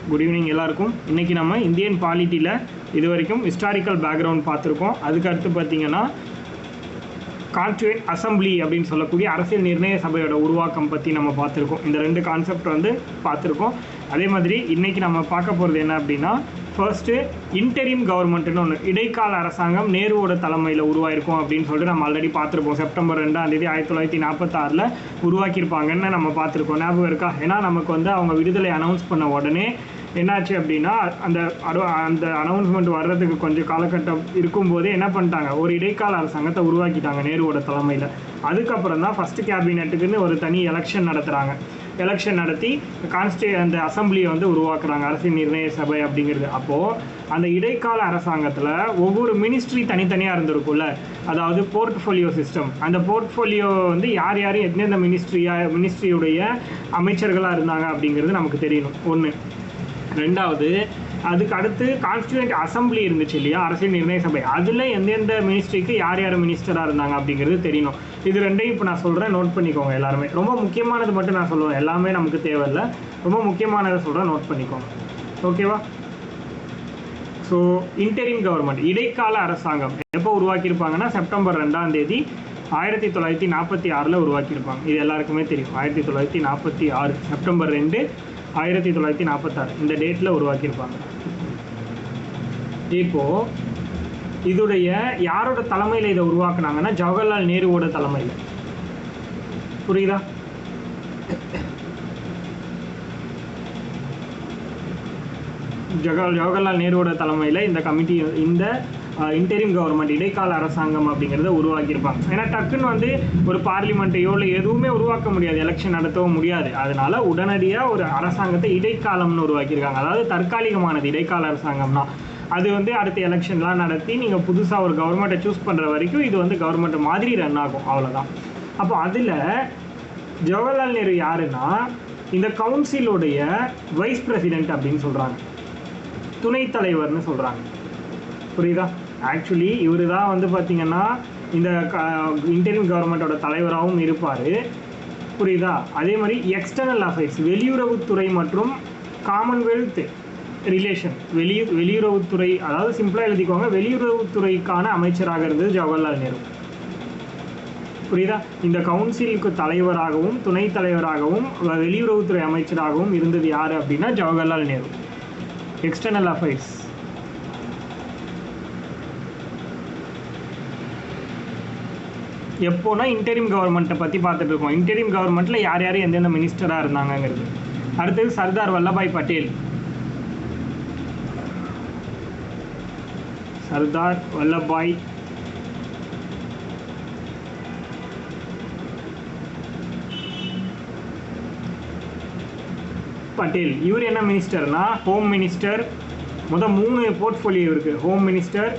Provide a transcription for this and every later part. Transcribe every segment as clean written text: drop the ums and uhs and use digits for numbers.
Good evening எல்லாருக்கும். இன்றைக்கி நம்ம இந்தியன் பாலிட்டியில் இது வரைக்கும் ஹிஸ்டாரிக்கல் பேக்ரவுண்ட் பார்த்துருக்கோம். அதுக்கு அடுத்து பார்த்திங்கன்னா கான்ஸ்டியூண்ட் அசம்பிளி அப்படின்னு சொல்லக்கூடிய அரசியல் நிர்ணய சபையோட உருவாக்கம் பற்றி நம்ம பார்த்துருக்கோம். இந்த ரெண்டு கான்செப்ட் பார்த்துருக்கோம். அதே மாதிரி இன்றைக்கி நம்ம பார்க்க போகிறது என்ன அப்படின்னா, ஃபர்ஸ்ட்டு இன்டரிம் கவர்மெண்ட்னு ஒன்று, இடைக்கால அரசாங்கம் நேருவோட தலைமையில் உருவாயிருக்கும் அப்படின்னு சொல்லிட்டு நம்ம ஆல்ரெடி பார்த்துருப்போம். செப்டம்பர் 2 1946 உருவாக்கியிருப்பாங்கன்னு நம்ம பார்த்துருக்கோம். ஞாபகம் இருக்கா? ஏன்னா நமக்கு அவங்க விடுதலை அனௌன்ஸ் பண்ண உடனே என்னாச்சு அப்படின்னா, அந்த அனௌன்ஸ்மெண்ட் வர்றதுக்கு கொஞ்சம் காலகட்டம் இருக்கும்போதே என்ன பண்ணிட்டாங்க, ஒரு இடைக்கால அரசாங்கத்தை உருவாக்கிட்டாங்க நேருவோட தலைமையில். அதுக்கப்புறம் தான் ஃபஸ்ட்டு கேபினெட்டுக்குன்னு ஒரு தனி எலெக்ஷன் நடத்துகிறாங்க. எலெக்ஷன் நடத்தி அந்த அசம்பிளியை உருவாக்குறாங்க, அரசியல் நிர்ணய சபை அப்படிங்கிறது. அப்போது அந்த இடைக்கால அரசாங்கத்தில் ஒவ்வொரு மினிஸ்ட்ரி தனித்தனியாக இருந்திருக்கும்ல, அதாவது போர்ட்ஃபோலியோ சிஸ்டம். அந்த போர்ட்ஃபோலியோ யார் யார் எந்தெந்த மினிஸ்ட்ரியுடைய அமைச்சர்களாக இருந்தாங்க அப்படிங்கிறது நமக்கு தெரியணும். ஒன்று. ரெண்டாவது, அதுக்கு அடுத்து கான்ஸ்டியூண்ட் அசம்பிளி இருந்துச்சு இல்லையா, அரசியல் நிர்ணய சபை. அதில் எந்தெந்த மினிஸ்ட்ரிக்கு யார் யார் மினிஸ்டராக இருந்தாங்க அப்படிங்கிறது தெரியணும். இது ரெண்டையும் இப்போ நான் சொல்கிறேன், நோட் பண்ணிக்கோங்க எல்லாருமே. ரொம்ப முக்கியமானது மட்டும் நான் சொல்லுவேன், எல்லாமே நமக்கு தேவையில்லை. ரொம்ப முக்கியமானதை சொல்கிறேன், நோட் பண்ணிக்கோங்க. ஓகேவா? ஸோ இன்டரிம் கவர்மெண்ட், இடைக்கால அரசாங்கம் எப்போ உருவாக்கியிருப்பாங்கன்னா, செப்டம்பர் 2 1946 உருவாக்கியிருப்பாங்க. இது எல்லாருக்குமே தெரியும். 1946 செப்டம்பர் 2 1946 இந்த டேட்டில் உருவாக்கியிருப்பாங்க. இப்போது இதுடைய யாரோட தலைமையில் இதை உருவாக்குனாங்கன்னா, ஜவஹர்லால் நேருவோட தலைமையில். புரியுதா? ஜவஹர்லால் நேருவோட தலைமையில் இந்த கமிட்டி, இந்த இன்டரிம் கவர்மெண்ட், இடைக்கால அரசாங்கம் அப்படிங்கிறத உருவாக்கியிருப்பாங்க. ஏன்னா டக்குன்னு ஒரு பார்லிமெண்ட்டையோ இல்லை எதுவுமே உருவாக்க முடியாது, எலெக்ஷன் நடத்தவும் முடியாது. அதனால உடனடியாக ஒரு அரசாங்கத்தை இடைக்காலம்னு உருவாக்கியிருக்காங்க. அதாவது தற்காலிகமானது இடைக்கால அரசாங்கம்னா. அது அடுத்த எலெக்ஷன்லாம் நடத்தி நீங்கள் புதுசாக ஒரு கவர்மெண்ட்டை சூஸ் பண்ணுற வரைக்கும் இது கவர்மெண்ட் மாதிரி ரன் ஆகும், அவ்வளோதான். அப்போ அதில் ஜவஹர்லால் நேரு யாருன்னா, இந்த கவுன்சிலுடைய வைஸ் பிரசிடென்ட் அப்படின்னு சொல்கிறாங்க, துணைத் தலைவர்னு சொல்கிறாங்க. புரியுதா? ஆக்சுவலி இவர் தான் பார்த்திங்கன்னா இந்த இன்டரிம் கவர்மெண்ட்டோட தலைவராகவும் இருப்பார். புரியுதா? அதே மாதிரி எக்ஸ்டர்னல் அஃபேர்ஸ், வெளியுறவுத்துறை மற்றும் காமன்வெல்த் ரிலேஷன், வெளியுறவுத்துறை, அதாவது சிம்பிளாக எழுதிக்கோங்க, வெளியுறவுத்துறைக்கான அமைச்சராக இருந்தது ஜவஹர்லால் நேரு. புரியுதா? இந்த கவுன்சிலுக்கு தலைவராகவும் துணைத் தலைவராகவும் வெளியுறவுத்துறை அமைச்சராகவும் இருந்தது யார் அப்படின்னா ஜவஹர்லால் நேரு. External affairs. எப்போனா இன்டரிம் கவர்மெண்ட்டை பற்றி பார்த்துட்டு இருக்கோம். இன்டரிம் கவர்மெண்ட்டில் யார் யார் எந்தெந்த மினிஸ்டராக இருந்தாங்கங்கிறது. அடுத்தது சர்தார் வல்லபாய் பட்டேல். சர்தார் வல்லபாய் பட்டேல். இவர் என்ன மினிஸ்டர்னா, ஹோம் மினிஸ்டர். மொத்தம் 3 போர்ட்ஃபோலியோ இருக்குது. Home minister,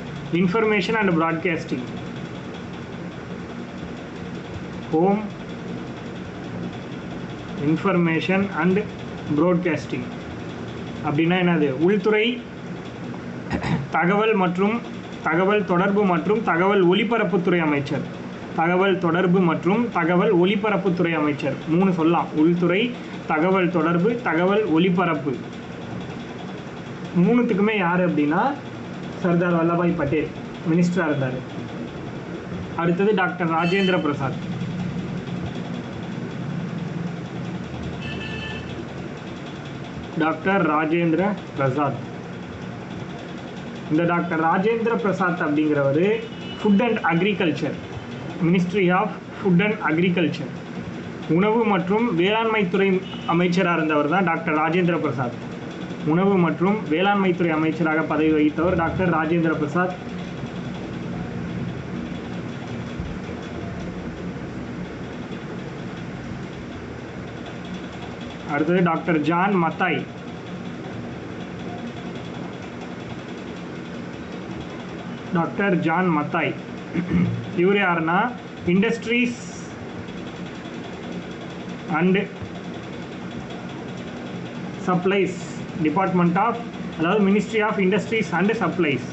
information and broadcasting. Home, information and broadcasting அப்படின்னா என்னது? உள்துறை, தகவல் மற்றும் தகவல் தொடர்பு மற்றும் தகவல் ஒலிபரப்புத்துறை அமைச்சர். தகவல் தொடர்பு மற்றும் தகவல் ஒலிபரப்புத்துறை அமைச்சர் 3 சொல்லலாம். உள்துறை, தகவல் தொடர்பு, தகவல் ஒலிபரப்பு. 3த்துக்குமே யார் அப்படின்னா சர்தார் வல்லபாய் பட்டேல் மினிஸ்டராக இருந்தார். அடுத்தது டாக்டர் ராஜேந்திர பிரசாத். டாக்டர் ராஜேந்திர பிரசாத். இந்த டாக்டர் ராஜேந்திர பிரசாத் அப்படிங்கிறவர் food and agriculture, ministry of food and agriculture, உணவு மற்றும் வேளாண்மைத்துறை அமைச்சராக இருந்தவர் தான் டாக்டர் ராஜேந்திர பிரசாத். உணவு மற்றும் வேளாண்மைத்துறை அமைச்சராக பதவி வகித்தவர் டாக்டர் ராஜேந்திர பிரசாத். அடுத்தது doctor John Matthai. Doctor John Matthai இவர் யாருன்னா, industries and supplies department of, அதாவது ministry of industries and supplies,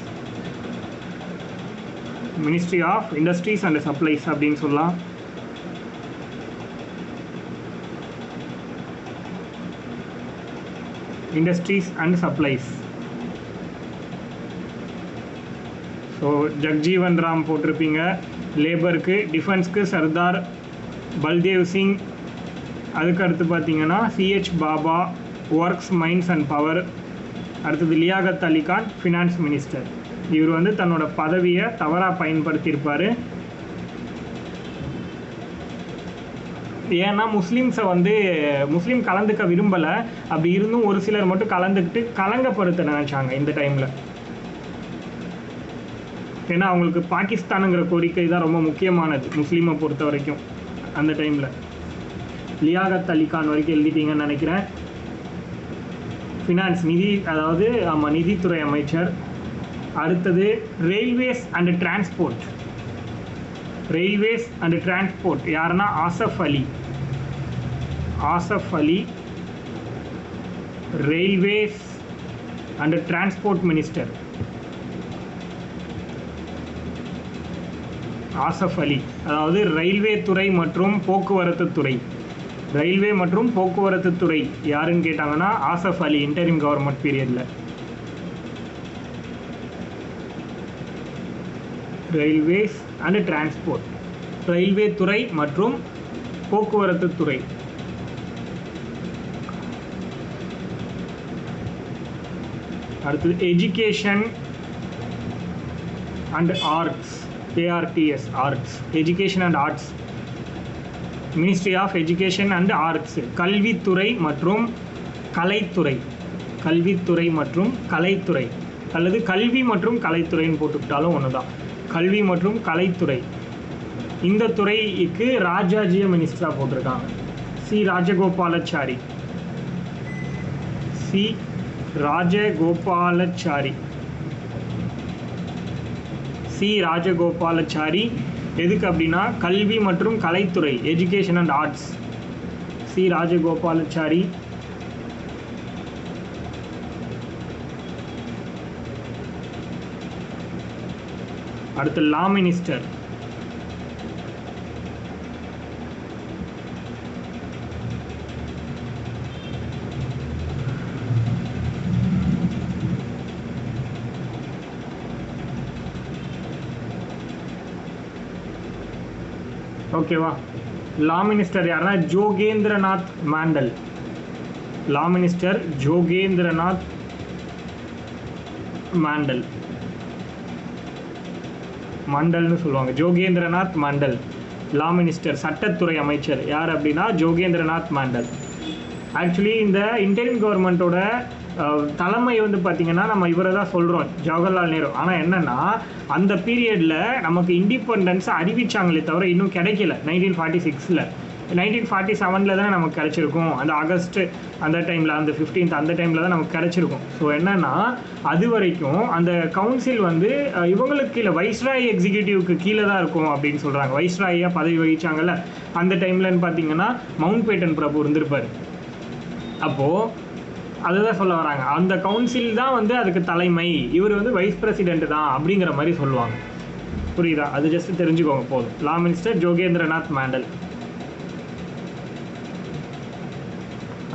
ministry of industries and supplies அப்படின்னு சொல்லலாம். Industries and supplies. So Jagjivan Ram போட்டிருப்பீங்க. லேபருக்கு, டிஃபென்ஸ்க்கு சர்தார் பல்தேவ் சிங். அதுக்கு அடுத்து பார்த்தீங்கன்னா C H Bhabha, works, mines and power. அடுத்தது லியாகத் அலி கான், ஃபினான்ஸ் மினிஸ்டர். இவர் வந்து தன்னோட பதவியை தவறாக பயன்படுத்தியிருப்பார். ஏன்னா முஸ்லீம்ஸை வந்து முஸ்லீம் கலந்துக்க விரும்பலை. அப்படி இருந்தும் ஒரு சிலர் மட்டும் கலந்துக்கிட்டு கலங்கப்படுத்த நினச்சாங்க இந்த டைமில். ஏன்னா அவங்களுக்கு பாகிஸ்தானுங்கிற கோரிக்கை தான் ரொம்ப முக்கியமானது முஸ்லீமை பொறுத்த வரைக்கும் அந்த டைமில். லியாகத் அலி கான் வரைக்கும் எழுதிட்டீங்கன்னு நினைக்கிறேன். ஃபினான்ஸ், நிதி, அதாவது ஆமாம், நிதித்துறை அமைச்சர். அடுத்தது railways and transport. Railways and transport யாருன்னா Asaf Ali. Asaf Ali railways and transport minister. Asaf Ali அதாவது ரயில்வே துறை மற்றும் போக்குவரத்து துறை. ரயில்வே மற்றும் போக்குவரத்து துறை யாருன்னு கேட்டாங்கன்னா ஆசஃப் அலி, இன்டரிம் கவர்மெண்ட் பீரியடில். ரயில்வேஸ் அண்ட் டிரான்ஸ்போர்ட், ரயில்வே துறை மற்றும் போக்குவரத்து துறை. அடுத்தது education and arts, ARTS, arts, education and arts. Ministry of education and arts, கல்வித்துறை மற்றும் கலைத்துறை. கல்வித்துறை மற்றும் கலைத்துறை, அல்லது கல்வி மற்றும் கலைத்துறைன்னு போட்டுக்கிட்டாலும் ஒன்று தான். கல்வி மற்றும் கலைத்துறை. இந்த துறைக்கு ராஜாஜியை மினிஸ்டராக போட்டிருக்காங்க. C Rajagopalachari. C Rajagopalachari. C Rajagopalachari எதுக்கு அப்படின்னா கல்வி மற்றும் கலைத்துறை, education and arts. C Rajagopalachari. அடுத்து லா மினிஸ்டர். ஓகேவா? லா மினிஸ்டர் யாருன்னா ஜோகேந்திரநாத் மாண்டல். லா மினிஸ்டர் ஜோகேந்திரநாத் மாண்டல். மண்டல்னு சொல்லுவாங்க, ஜோகேந்திரநாத் மண்டல். லா மினிஸ்டர், சட்டத்துறை அமைச்சர் யார் அப்படின்னா ஜோகேந்திரநாத் மாண்டல். ஆக்சுவலி இந்த இன்டரிம் கவர்மெண்ட்டோட தலைமை வந்து பார்த்திங்கன்னா நம்ம இவரை தான் சொல்கிறோம், ஜவஹர்லால் நேரு. ஆனால் என்னென்னா அந்த பீரியடில் நமக்கு இண்டிபெண்டன்ஸை அறிவிச்சாங்களே தவிர இன்னும் கிடைக்கல. 1946, 1947 தானே நமக்கு கிடச்சிருக்கும். அந்த ஆகஸ்ட் அந்த டைமில், அந்த 15th அந்த டைமில் தான் நமக்கு கிடச்சிருக்கும். ஸோ என்னென்னா அது வரைக்கும் அந்த கவுன்சில் வந்து இவங்களுக்கு கீழே, வைஸ்ராய் எக்ஸிக்யூட்டிவ்க்கு கீழே தான் இருக்கும் அப்படின்னு சொல்கிறாங்க. வைஸ்ராயாக பதவி வகிச்சாங்கல்ல அந்த டைம்லன்னு பார்த்தீங்கன்னா மவுண்ட் பேட்டன் பிரபு இருந்திருப்பார். அப்போது அதுதான் சொல்ல வராங்க, அந்த கவுன்சில் தான் வந்து அதுக்கு தலைமை, இவர் வந்து வைஸ் பிரசிடென்ட் தான் அப்படிங்கிற மாதிரி சொல்லுவாங்க. புரியுதா? அது ஜஸ்ட் தெரிஞ்சுக்கோங்க போதும். Law minister Jogendranath Mandal.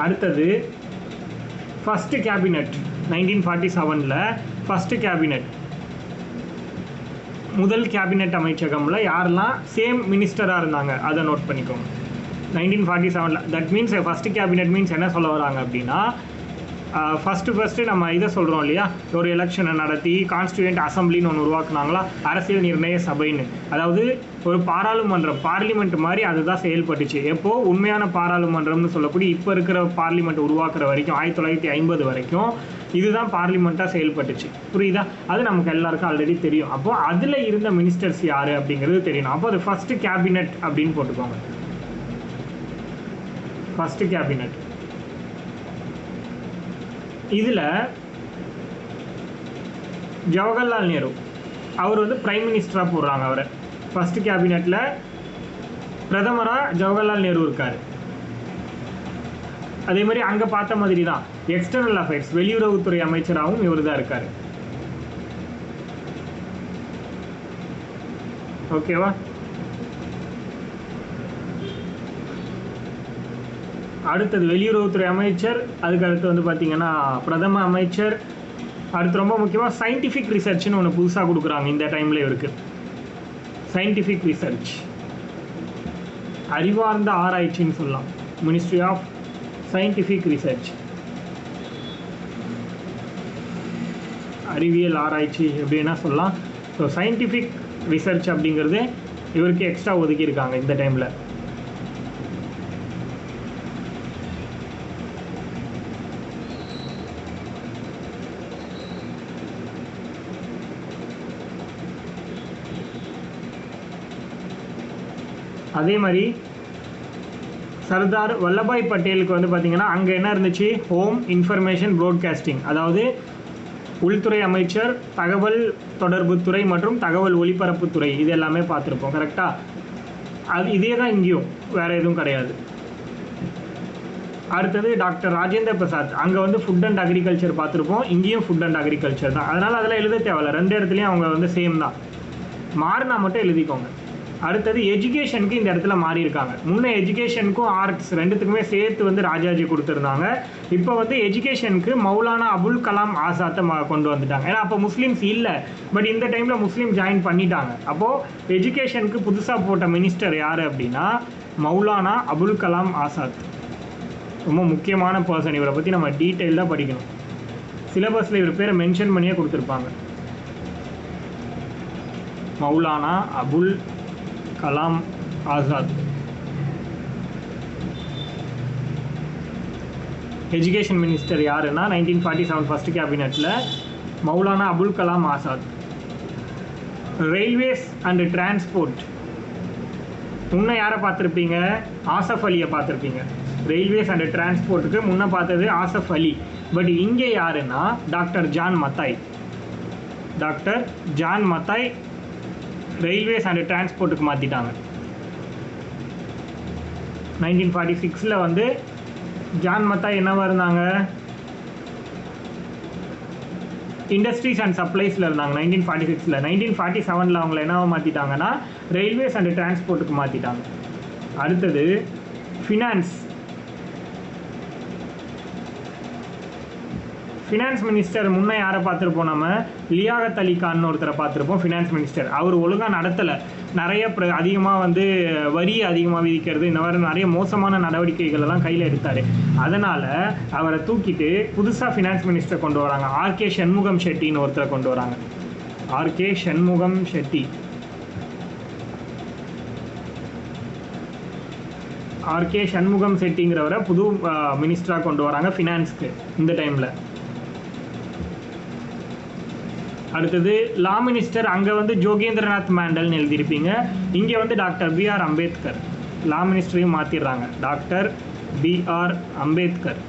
அடுத்தது ஃபஸ்ட்டு கேபினட். 1947 ஃபஸ்ட்டு கேபினட், முதல் கேபினட் அமைச்சகமில் யாரெல்லாம் சேம் மினிஸ்டராக இருந்தாங்க அதை நோட் பண்ணிக்கோங்க. 1947. That means first cabinet means என்ன சொல்ல வராங்க அப்படின்னா, ஃபஸ்ட்டு நம்ம இதை சொல்கிறோம் இல்லையா, ஒரு எலெக்ஷனை நடத்தி கான்ஸ்டியூண்ட் அசம்பிளின்னு ஒன்று உருவாக்குனாங்களா, அரசியல் நிர்ணய சபைன்னு. அதாவது ஒரு பாராளுமன்றம், பார்லிமெண்ட் மாதிரி அதுதான் செயல்பட்டுச்சு. எப்போது உண்மையான பாராளுமன்றம்னு சொல்லக்கூடிய இப்போ இருக்கிற பார்லிமெண்ட் உருவாக்குற வரைக்கும் 1950 வரைக்கும் இதுதான் பார்லிமெண்ட்டாக செயல்பட்டுச்சு. புரியுதா? அது நமக்கு எல்லாருக்கும் ஆல்ரெடி தெரியும். அப்போது அதில் இருந்த மினிஸ்டர்ஸ் யார் அப்படிங்கிறது தெரியணும். அப்போ அது ஃபஸ்ட்டு கேபினட் அப்படின்னு போட்டுக்கோங்க. First cabinet. இதில் ஜவஹர்லால் நேரு அவர் வந்து பிரைம் மினிஸ்டராக போடுறாங்க. அவரை ஃபஸ்ட்டு கேபினெட்டில் பிரதமராக ஜவஹர்லால் நேரு இருக்கார். அதே மாதிரி அங்கே பார்த்த மாதிரி தான் எக்ஸ்டர்னல் அஃபேர்ஸ், வெளியுறவுத்துறை அமைச்சராகவும் இவர் தான் இருக்கார். ஓகேவா? அடுத்தது வெளியுறவுத்துறை அமைச்சர், அதுக்கு அடுத்து வந்து பார்த்திங்கன்னா பிரதம அமைச்சர். அடுத்து ரொம்ப முக்கியமாக சயின்டிஃபிக் ரிசர்ச்னு ஒன்று புதுசாக கொடுக்குறாங்க இந்த டைமில் இவருக்கு. சயின்டிஃபிக் ரிசர்ச், அறிவார்ந்த ஆராய்ச்சின்னு சொல்லலாம். மினிஸ்ட்ரி ஆஃப் சயின்டிஃபிக் ரிசர்ச், அறிவியல் ஆராய்ச்சி எப்படின்னா சொல்லலாம். ஸோ சயின்டிஃபிக் ரிசர்ச் அப்படிங்கிறது இவருக்கு எக்ஸ்ட்ரா ஒதுக்கியிருக்காங்க இந்த டைமில். அதே மாதிரி சர்தார் வல்லபாய் பட்டேலுக்கு வந்து பார்த்திங்கன்னா அங்கே என்ன இருந்துச்சு, ஹோம் இன்ஃபர்மேஷன் ப்ராட்காஸ்டிங், அதாவது உள்துறை அமைச்சர், தகவல் தொடர்புத்துறை மற்றும் தகவல் ஒலிபரப்புத்துறை, இது எல்லாமே பார்த்துருப்போம். கரெக்டாக? அது இதே தான் இங்கேயும், வேறு எதுவும் கிடையாது. அடுத்தது டாக்டர் ராஜேந்திர பிரசாத், அங்கே வந்து ஃபுட் அண்ட் அக்ரிகல்ச்சர் பார்த்துருப்போம், இங்கேயும் ஃபுட் அண்ட் அக்ரிகல்ச்சர் தான். அதனால் அதெல்லாம் எழுத தேவையில்ல, ரெண்டு இடத்துலையும் அவங்க வந்து சேம் தான், மாறினா மட்டும் எழுதிக்கோங்க. அடுத்தது எஜுகேஷனுக்கு இந்த இடத்துல மாறி இருக்காங்க. முன்னே எஜுகேஷனுக்கும் ஆர்ட்ஸ் ரெண்டுத்துக்குமே சேர்த்து வந்து ராஜாஜி கொடுத்துருந்தாங்க. இப்போ வந்து எஜுகேஷனுக்கு மௌலானா அபுல் கலாம் ஆசாத்தை கொண்டு வந்துட்டாங்க. ஏன்னா அப்போ முஸ்லீம்ஸ் இல்லை, பட் இந்த டைமில் முஸ்லீம் ஜாயின் பண்ணிட்டாங்க. அப்போது எஜுகேஷனுக்கு புதுசாக போட்ட மினிஸ்டர் யார் அப்படின்னா மௌலானா அபுல் கலாம் ஆசாத். ரொம்ப முக்கியமான பர்சன். இவரை பற்றி நம்ம டீட்டெயிலாக படிக்கணும். சிலபஸில் இவர் பேரை மென்ஷன் பண்ணியே கொடுத்துருப்பாங்க. மௌலானா அபுல் கலாம் ஆசாத். எஜுகேஷன் மினிஸ்டர் யாருன்னா 1947 ஃபர்ஸ்ட் கேபினெட்டில் Maulana Abul Kalam Azad. Railways and transport, முன்ன யாரை பார்த்துருப்பீங்க, ஆசஃப் அலியை பார்த்துருப்பீங்க. ரயில்வேஸ் அண்ட் டிரான்ஸ்போர்ட்டுக்கு முன்னே பார்த்தது ஆசஃப் அலி. பட் இங்கே யாருன்னா doctor John Matthai. Doctor John Matthai railways and டிரான்ஸ்போர்ட்டுக்கு மாற்றிட்டாங்க. 1946 வந்து ஜான் மத்தாய் என்னவா இருந்தாங்க, இண்டஸ்ட்ரீஸ் அண்ட் சப்ளைஸில் இருந்தாங்க 1946. 1947 அவங்கள என்னவா மாற்றிட்டாங்கன்னா ரயில்வேஸ் அண்ட் டிரான்ஸ்போர்ட்டுக்கு மாற்றிட்டாங்க. அடுத்தது ஃபினான்ஸ். ஃபினான்ஸ் மினிஸ்டர் முன்னே யாரை பார்த்துருப்போம், நம்ம லியாகத் அலி கான் ஒருத்தரை பார்த்துருப்போம். ஃபினான்ஸ் மினிஸ்டர் அவர் ஒழுங்காக நடத்தலை, நிறைய அதிகமாக வந்து வரி அதிகமாக விதிக்கிறது, இந்த மாதிரி நிறைய மோசமான நடவடிக்கைகள் எல்லாம் கையில் எடுத்தார். அதனால் அவரை தூக்கிட்டு புதுசாக ஃபினான்ஸ் மினிஸ்டர் கொண்டு வராங்க. ஆர்கே சண்முகம் ஷெட்டின்னு ஒருத்தரை கொண்டு வராங்க. ஆர்கே சண்முகம் ஷெட்டி. ஆர்கே சண்முகம் ஷெட்டிங்கிறவரை புது மினிஸ்டராக கொண்டு வராங்க ஃபினான்ஸ்க்கு இந்த டைமில். அடுத்தது லா மினிஸ்டர், அங்கே வந்து ஜோகேந்திரநாத் மாண்டல்னு எழுதியிருப்பீங்க. இங்கே வந்து டாக்டர் B.R. அம்பேத்கர். லா மினிஸ்டரையும் மாற்றிடுறாங்க, doctor B.R. Ambedkar.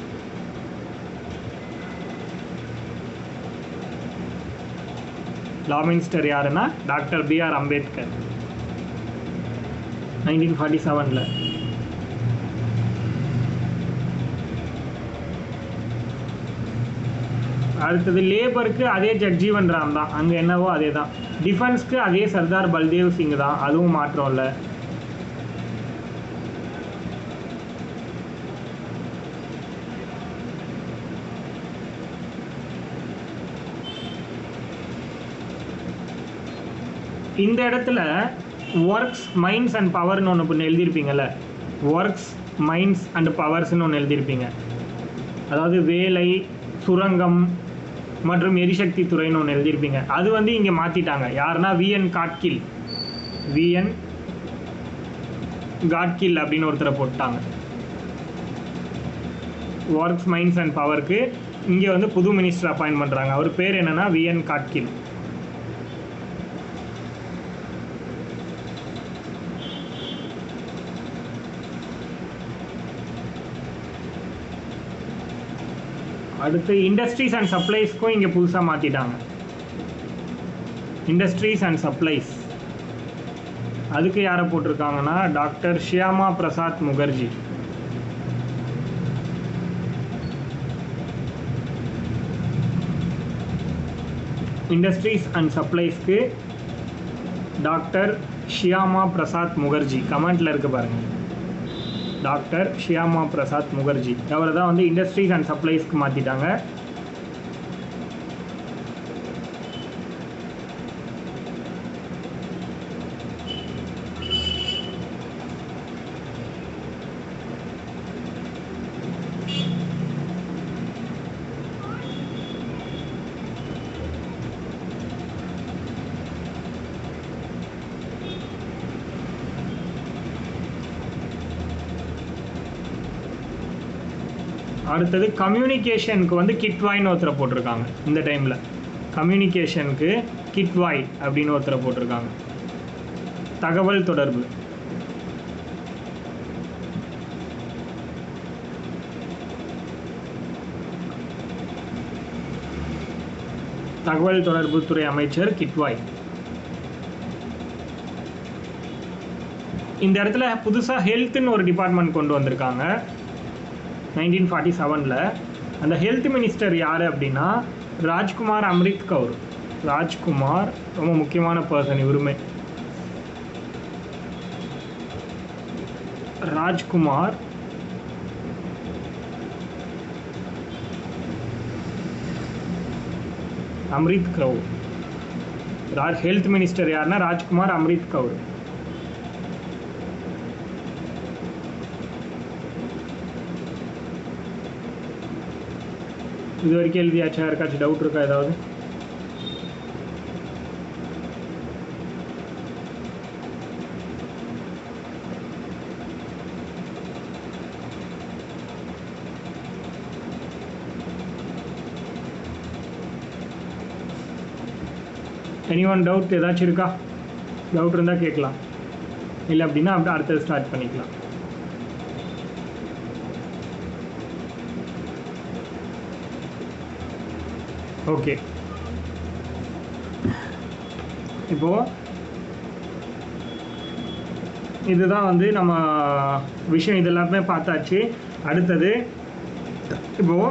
Law minister யாருன்னா டாக்டர் B.R. அம்பேத்கர் 1947. அடுத்தது லேபருக்கு அதே ஜக்ஜீவன் ராம் தான், அங்கே என்னவோ அதே தான். டிஃபென்ஸ்க்கு அதே சர்தார் பல்தேவ் சிங் தான், அதுவும் மாற்றம் இல்லை. இந்த இடத்துல ஒர்க்ஸ் மைன்ஸ் அண்ட் பவர்னு ஒன்று எழுதியிருப்பீங்கல்ல, ஒர்க்ஸ் மைன்ஸ் அண்ட் பவர்ஸ்னு ஒன்று எழுதியிருப்பீங்க. அதாவது வேலை, சுரங்கம் மற்றும் எரிசக்தி துறைன்னு ஒன்று எழுதியிருப்பீங்க. அது வந்து இங்கே மாற்றிட்டாங்க. யாருன்னா VN காட்கில். VN காட்கில் அப்படின்னு ஒருத்தரை போட்டாங்க. ஒர்க்ஸ் மைன்ஸ் அண்ட் பவருக்கு இங்கே வந்து புது மினிஸ்டர் அப்பாயின்ட் பண்ணுறாங்க. அவர் பேர் என்னன்னா VN காட்கில். அடுத்து இண்டஸ்ட்ரீஸ் அண்ட் சப்ளைஸ்க்கும் இங்கே புதுசாக மாற்றிட்டாங்க. இண்டஸ்ட்ரீஸ் அண்ட் சப்ளைஸ், அதுக்கு யாரை போட்டிருக்காங்கன்னா doctor Shyama Prasad Mukherjee. Industries and சப்ளைஸ்க்கு டாக்டர் ஷியாமா பிரசாத் முகர்ஜி. கமெண்ட்டில் இருக்கு பாருங்கள். டாக்டர் ஷியாமா பிரசாத் முகர்ஜி. அவரை தான் வந்து இண்டஸ்ட்ரீஸ் அண்ட் சப்ளைஸ்க்கு மாற்றிட்டாங்க. அடுத்தது கம்யூனிகேஷனுக்கு வந்து கிட்வாய்னு ஒருத்தரை போட்டிருக்காங்க. இந்த டைமில் கம்யூனிகேஷனுக்கு கிட்வாய் அப்படின்னு ஒருத்தரை போட்டிருக்காங்க. தகவல் தொடர்பு. தகவல் தொடர்புத்துறை அமைச்சர் கிட்வாய். இந்த இடத்துல புதுசாக ஹெல்த்துன்னு ஒரு டிபார்ட்மெண்ட் கொண்டு வந்திருக்காங்க 1947. அந்த ஹெல்த் மினிஸ்டர் யார் அப்படின்னா ராஜ்குமார் அம்ரித் கவுர். ராஜ்குமார் ரொம்ப முக்கியமான பர்சன். இவருமே ராஜ்குமார் அம்ரித் கவுர். ஹெல்த் மினிஸ்டர் யாருன்னா ராஜ்குமார் அம்ரித் கவுர். இது வரைக்கும் எழுதியாச்சா? யாருக்காச்சும் டவுட் இருக்கா? ஏதாவது எனிஒன் டவுட் ஏதாச்சும் இருக்கா? டவுட் இருந்தால் கேட்கலாம். இல்லை அப்படின்னா அப்படியே அடுத்தது ஸ்டார்ட் பண்ணிக்கலாம். ஓகே, இப்போது இதுதான் வந்து நம்ம விஷயம். இது எல்லாமே பார்த்தாச்சு. அடுத்தது இப்போது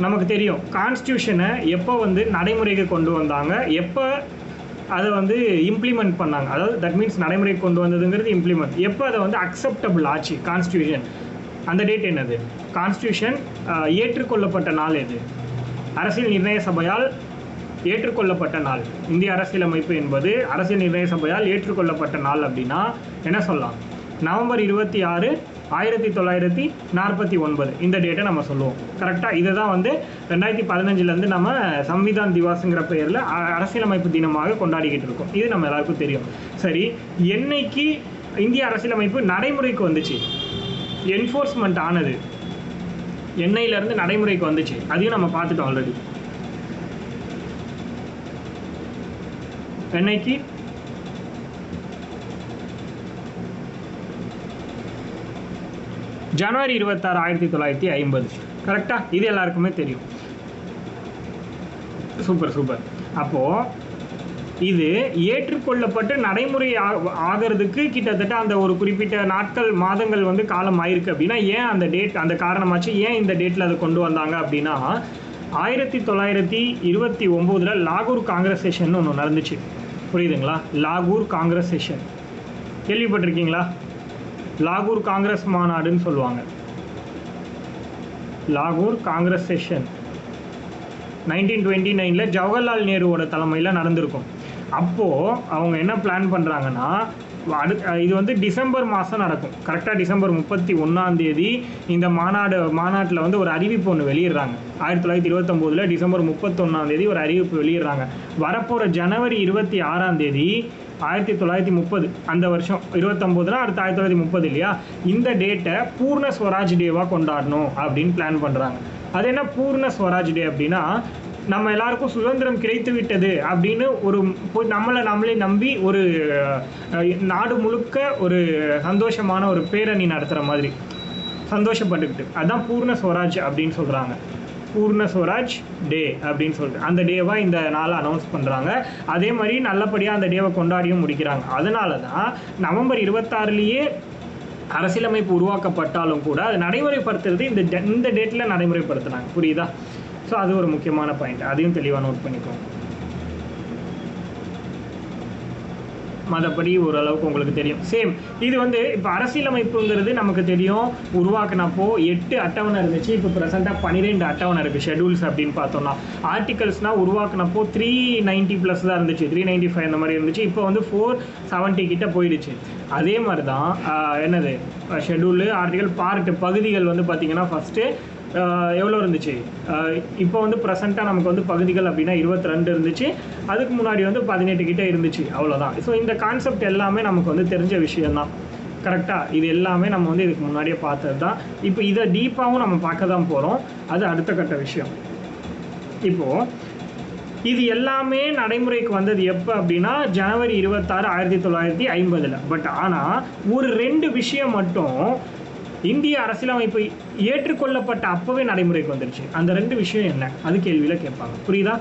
நமக்கு தெரியும் கான்ஸ்டியூஷனை எப்போ வந்து நடைமுறைக்கு கொண்டு வந்தாங்க, எப்போ அதை வந்து இம்ப்ளிமெண்ட் பண்ணாங்க. அதாவது தட் மீன்ஸ் நடைமுறைக்கு கொண்டு வந்ததுங்கிறது இம்ப்ளிமெண்ட். எப்போ அதை வந்து அக்செப்டபிள் ஆச்சு கான்ஸ்டியூஷன், அந்த டேட் என்னது? கான்ஸ்டியூஷன் ஏற்றுக்கொள்ளப்பட்ட நாள் எது? அரசியல் நிர்ணய சபையால் ஏற்றுக்கொள்ளப்பட்ட நாள். இந்திய அரசியலமைப்பு என்பது அரசியல் நிர்ணய சபையால் ஏற்றுக்கொள்ளப்பட்ட நாள் அப்படின்னா என்ன சொல்லலாம்? நவம்பர் 26, 1949 இந்த டேட்டை நம்ம சொல்லுவோம். கரெக்டாக இதை தான் வந்து 2015 நம்ம சம்விதான் திவாஸுங்கிற பெயரில் அரசியலமைப்பு தினமாக கொண்டாடிக்கிட்டு இருக்கோம். இது நம்ம எல்லாருக்கும் தெரியும். சரி, என்னைக்கு இந்திய அரசியலமைப்பு நடைமுறைக்கு வந்துச்சு, என்ஃபோர்ஸ்மெண்ட் ஆனது என்னையிலேருந்து நடைமுறைக்கு வந்துச்சு, அதையும் நம்ம பார்த்துட்டோம் ஆல்ரெடி. என்னைக்கு? ஜனவரி 26, 1950. கரெக்டாக இது எல்லாருக்குமே தெரியும். Super super. அப்போது இது ஏற்றுக்கொள்ளப்பட்டு நடைமுறை ஆகிறதுக்கு கிட்டத்தட்ட அந்த ஒரு குறிப்பிட்ட நாட்கள் மாதங்கள் வந்து காலம் ஆயிருக்கு. அப்படின்னா ஏன் அந்த டேட், அந்த காரணமாச்சு ஏன் இந்த டேட்டில் அதை கொண்டு வந்தாங்க அப்படின்னா 1929 லாகூர் காங்கிரஸ் செஷன் ஒன்று நடந்துச்சு. புரியுதுங்களா? லாகூர் காங்கிரஸ் செஷன் கேள்விப்பட்டிருக்கீங்களா? லாகூர் காங்கிரஸ் மாநாடுன்னு சொல்லுவாங்க. லாகூர் காங்கிரஸ் செஷன் 1929 ஜவஹர்லால் நேருவோட தலைமையில் நடந்திருக்கும். அப்போது அவங்க என்ன பிளான் பண்ணுறாங்கன்னா, இது வந்து டிசம்பர் மாதம் நடக்கும். கரெக்டாக டிசம்பர் 31 இந்த மாநாட்டில் வந்து ஒரு அறிவிப்பு ஒன்று வெளியிடுறாங்க. 1929 டிசம்பர் 31 ஒரு அறிவிப்பு வெளியிடுறாங்க. வரப்போகிற ஜனவரி 26 1930 அந்த வருஷம் 29 அடுத்து 1930 இல்லையா, இந்த டேட்டை பூர்ண ஸ்வராஜ் டேவாக கொண்டாடணும் அப்படின்னு பிளான் பண்ணுறாங்க. அது என்ன பூர்ண ஸ்வராஜ் டே அப்படின்னா, நம்ம எல்லாருக்கும் சுதந்திரம் கிடைத்து விட்டது அப்படின்னு ஒரு நம்மளே நம்பி ஒரு நாடு முழுக்க ஒரு சந்தோஷமான ஒரு பேரணி நடத்துகிற மாதிரி சந்தோஷப்பட்டுக்கிட்டு, அதுதான் பூர்ண ஸ்வராஜ் அப்படின்னு சொல்கிறாங்க. பூர்ண ஸ்வராஜ் டே அப்படின்னு சொல்லிட்டு அந்த டேவாக இந்த நாளை அனௌன்ஸ் பண்ணுறாங்க. அதே மாதிரி நல்லபடியாக அந்த டேவை கொண்டாடியும் முடிக்கிறாங்க. அதனால தான் நவம்பர் 26 அரசியலமைப்பு உருவாக்கப்பட்டாலும் கூட அது நடைமுறைப்படுத்துறது இந்த டேட்டில் நடைமுறைப்படுத்துனாங்க. புரியுதா? ஸோ அது ஒரு முக்கியமான பாயிண்ட், அதையும் தெளிவாக நோட் பண்ணிக்கோங்க. மற்றபடி ஓரளவுக்கு உங்களுக்கு தெரியும். சேம் இது வந்து இப்போ அரசியலமைப்புங்கிறது நமக்கு தெரியும். உருவாக்குனப்போ 8 அட்டவணை இருந்துச்சு. இப்போ ப்ரெசெண்டாக 12 அட்டவணை இருக்குது ஷெடியூல்ஸ் அப்படின்னு பார்த்தோம்னா. ஆர்டிகல்ஸ்னால் உருவாக்குனப்போ 390+ தான் இருந்துச்சு, 395 அந்த மாதிரி இருந்துச்சு. இப்போ வந்து 470 கிட்ட போயிடுச்சு. அதே மாதிரி தான் என்னது ஷெடியூலு ஆர்டிகல் பார்ட் பகுதிகள் வந்து பார்த்திங்கன்னா ஃபஸ்ட்டு எவ்வளோ இருந்துச்சு, இப்போ வந்து ப்ரெசென்ட்டாக நமக்கு வந்து பகுதிகள் அப்படின்னா 22 இருந்துச்சு. அதுக்கு முன்னாடி வந்து 18 கிட்ட இருந்துச்சு, அவ்வளோதான். ஸோ இந்த கான்செப்ட் எல்லாமே நமக்கு வந்து தெரிஞ்ச விஷயந்தான். கரெக்டாக இது எல்லாமே நம்ம வந்து இதுக்கு முன்னாடியே பார்த்தது தான். இப்போ இதை டீப்பாகவும் நம்ம பார்க்க தான் போகிறோம். அது அடுத்த கட்ட விஷயம். இப்போது இது எல்லாமே நடைமுறைக்கு வந்தது எப்போ அப்படின்னா ஜனவரி 26, 1950. பட் ஆனால் ஒரு 2 விஷயம் மட்டும் இந்திய அரசியலமைப்பு ஏற்றுக்கொள்ளப்பட்ட அப்போவே நடைமுறைக்கு வந்துருச்சு. அந்த 2 விஷயம் என்ன, அது கேள்வியில் கேட்பாங்க. புரியுதா?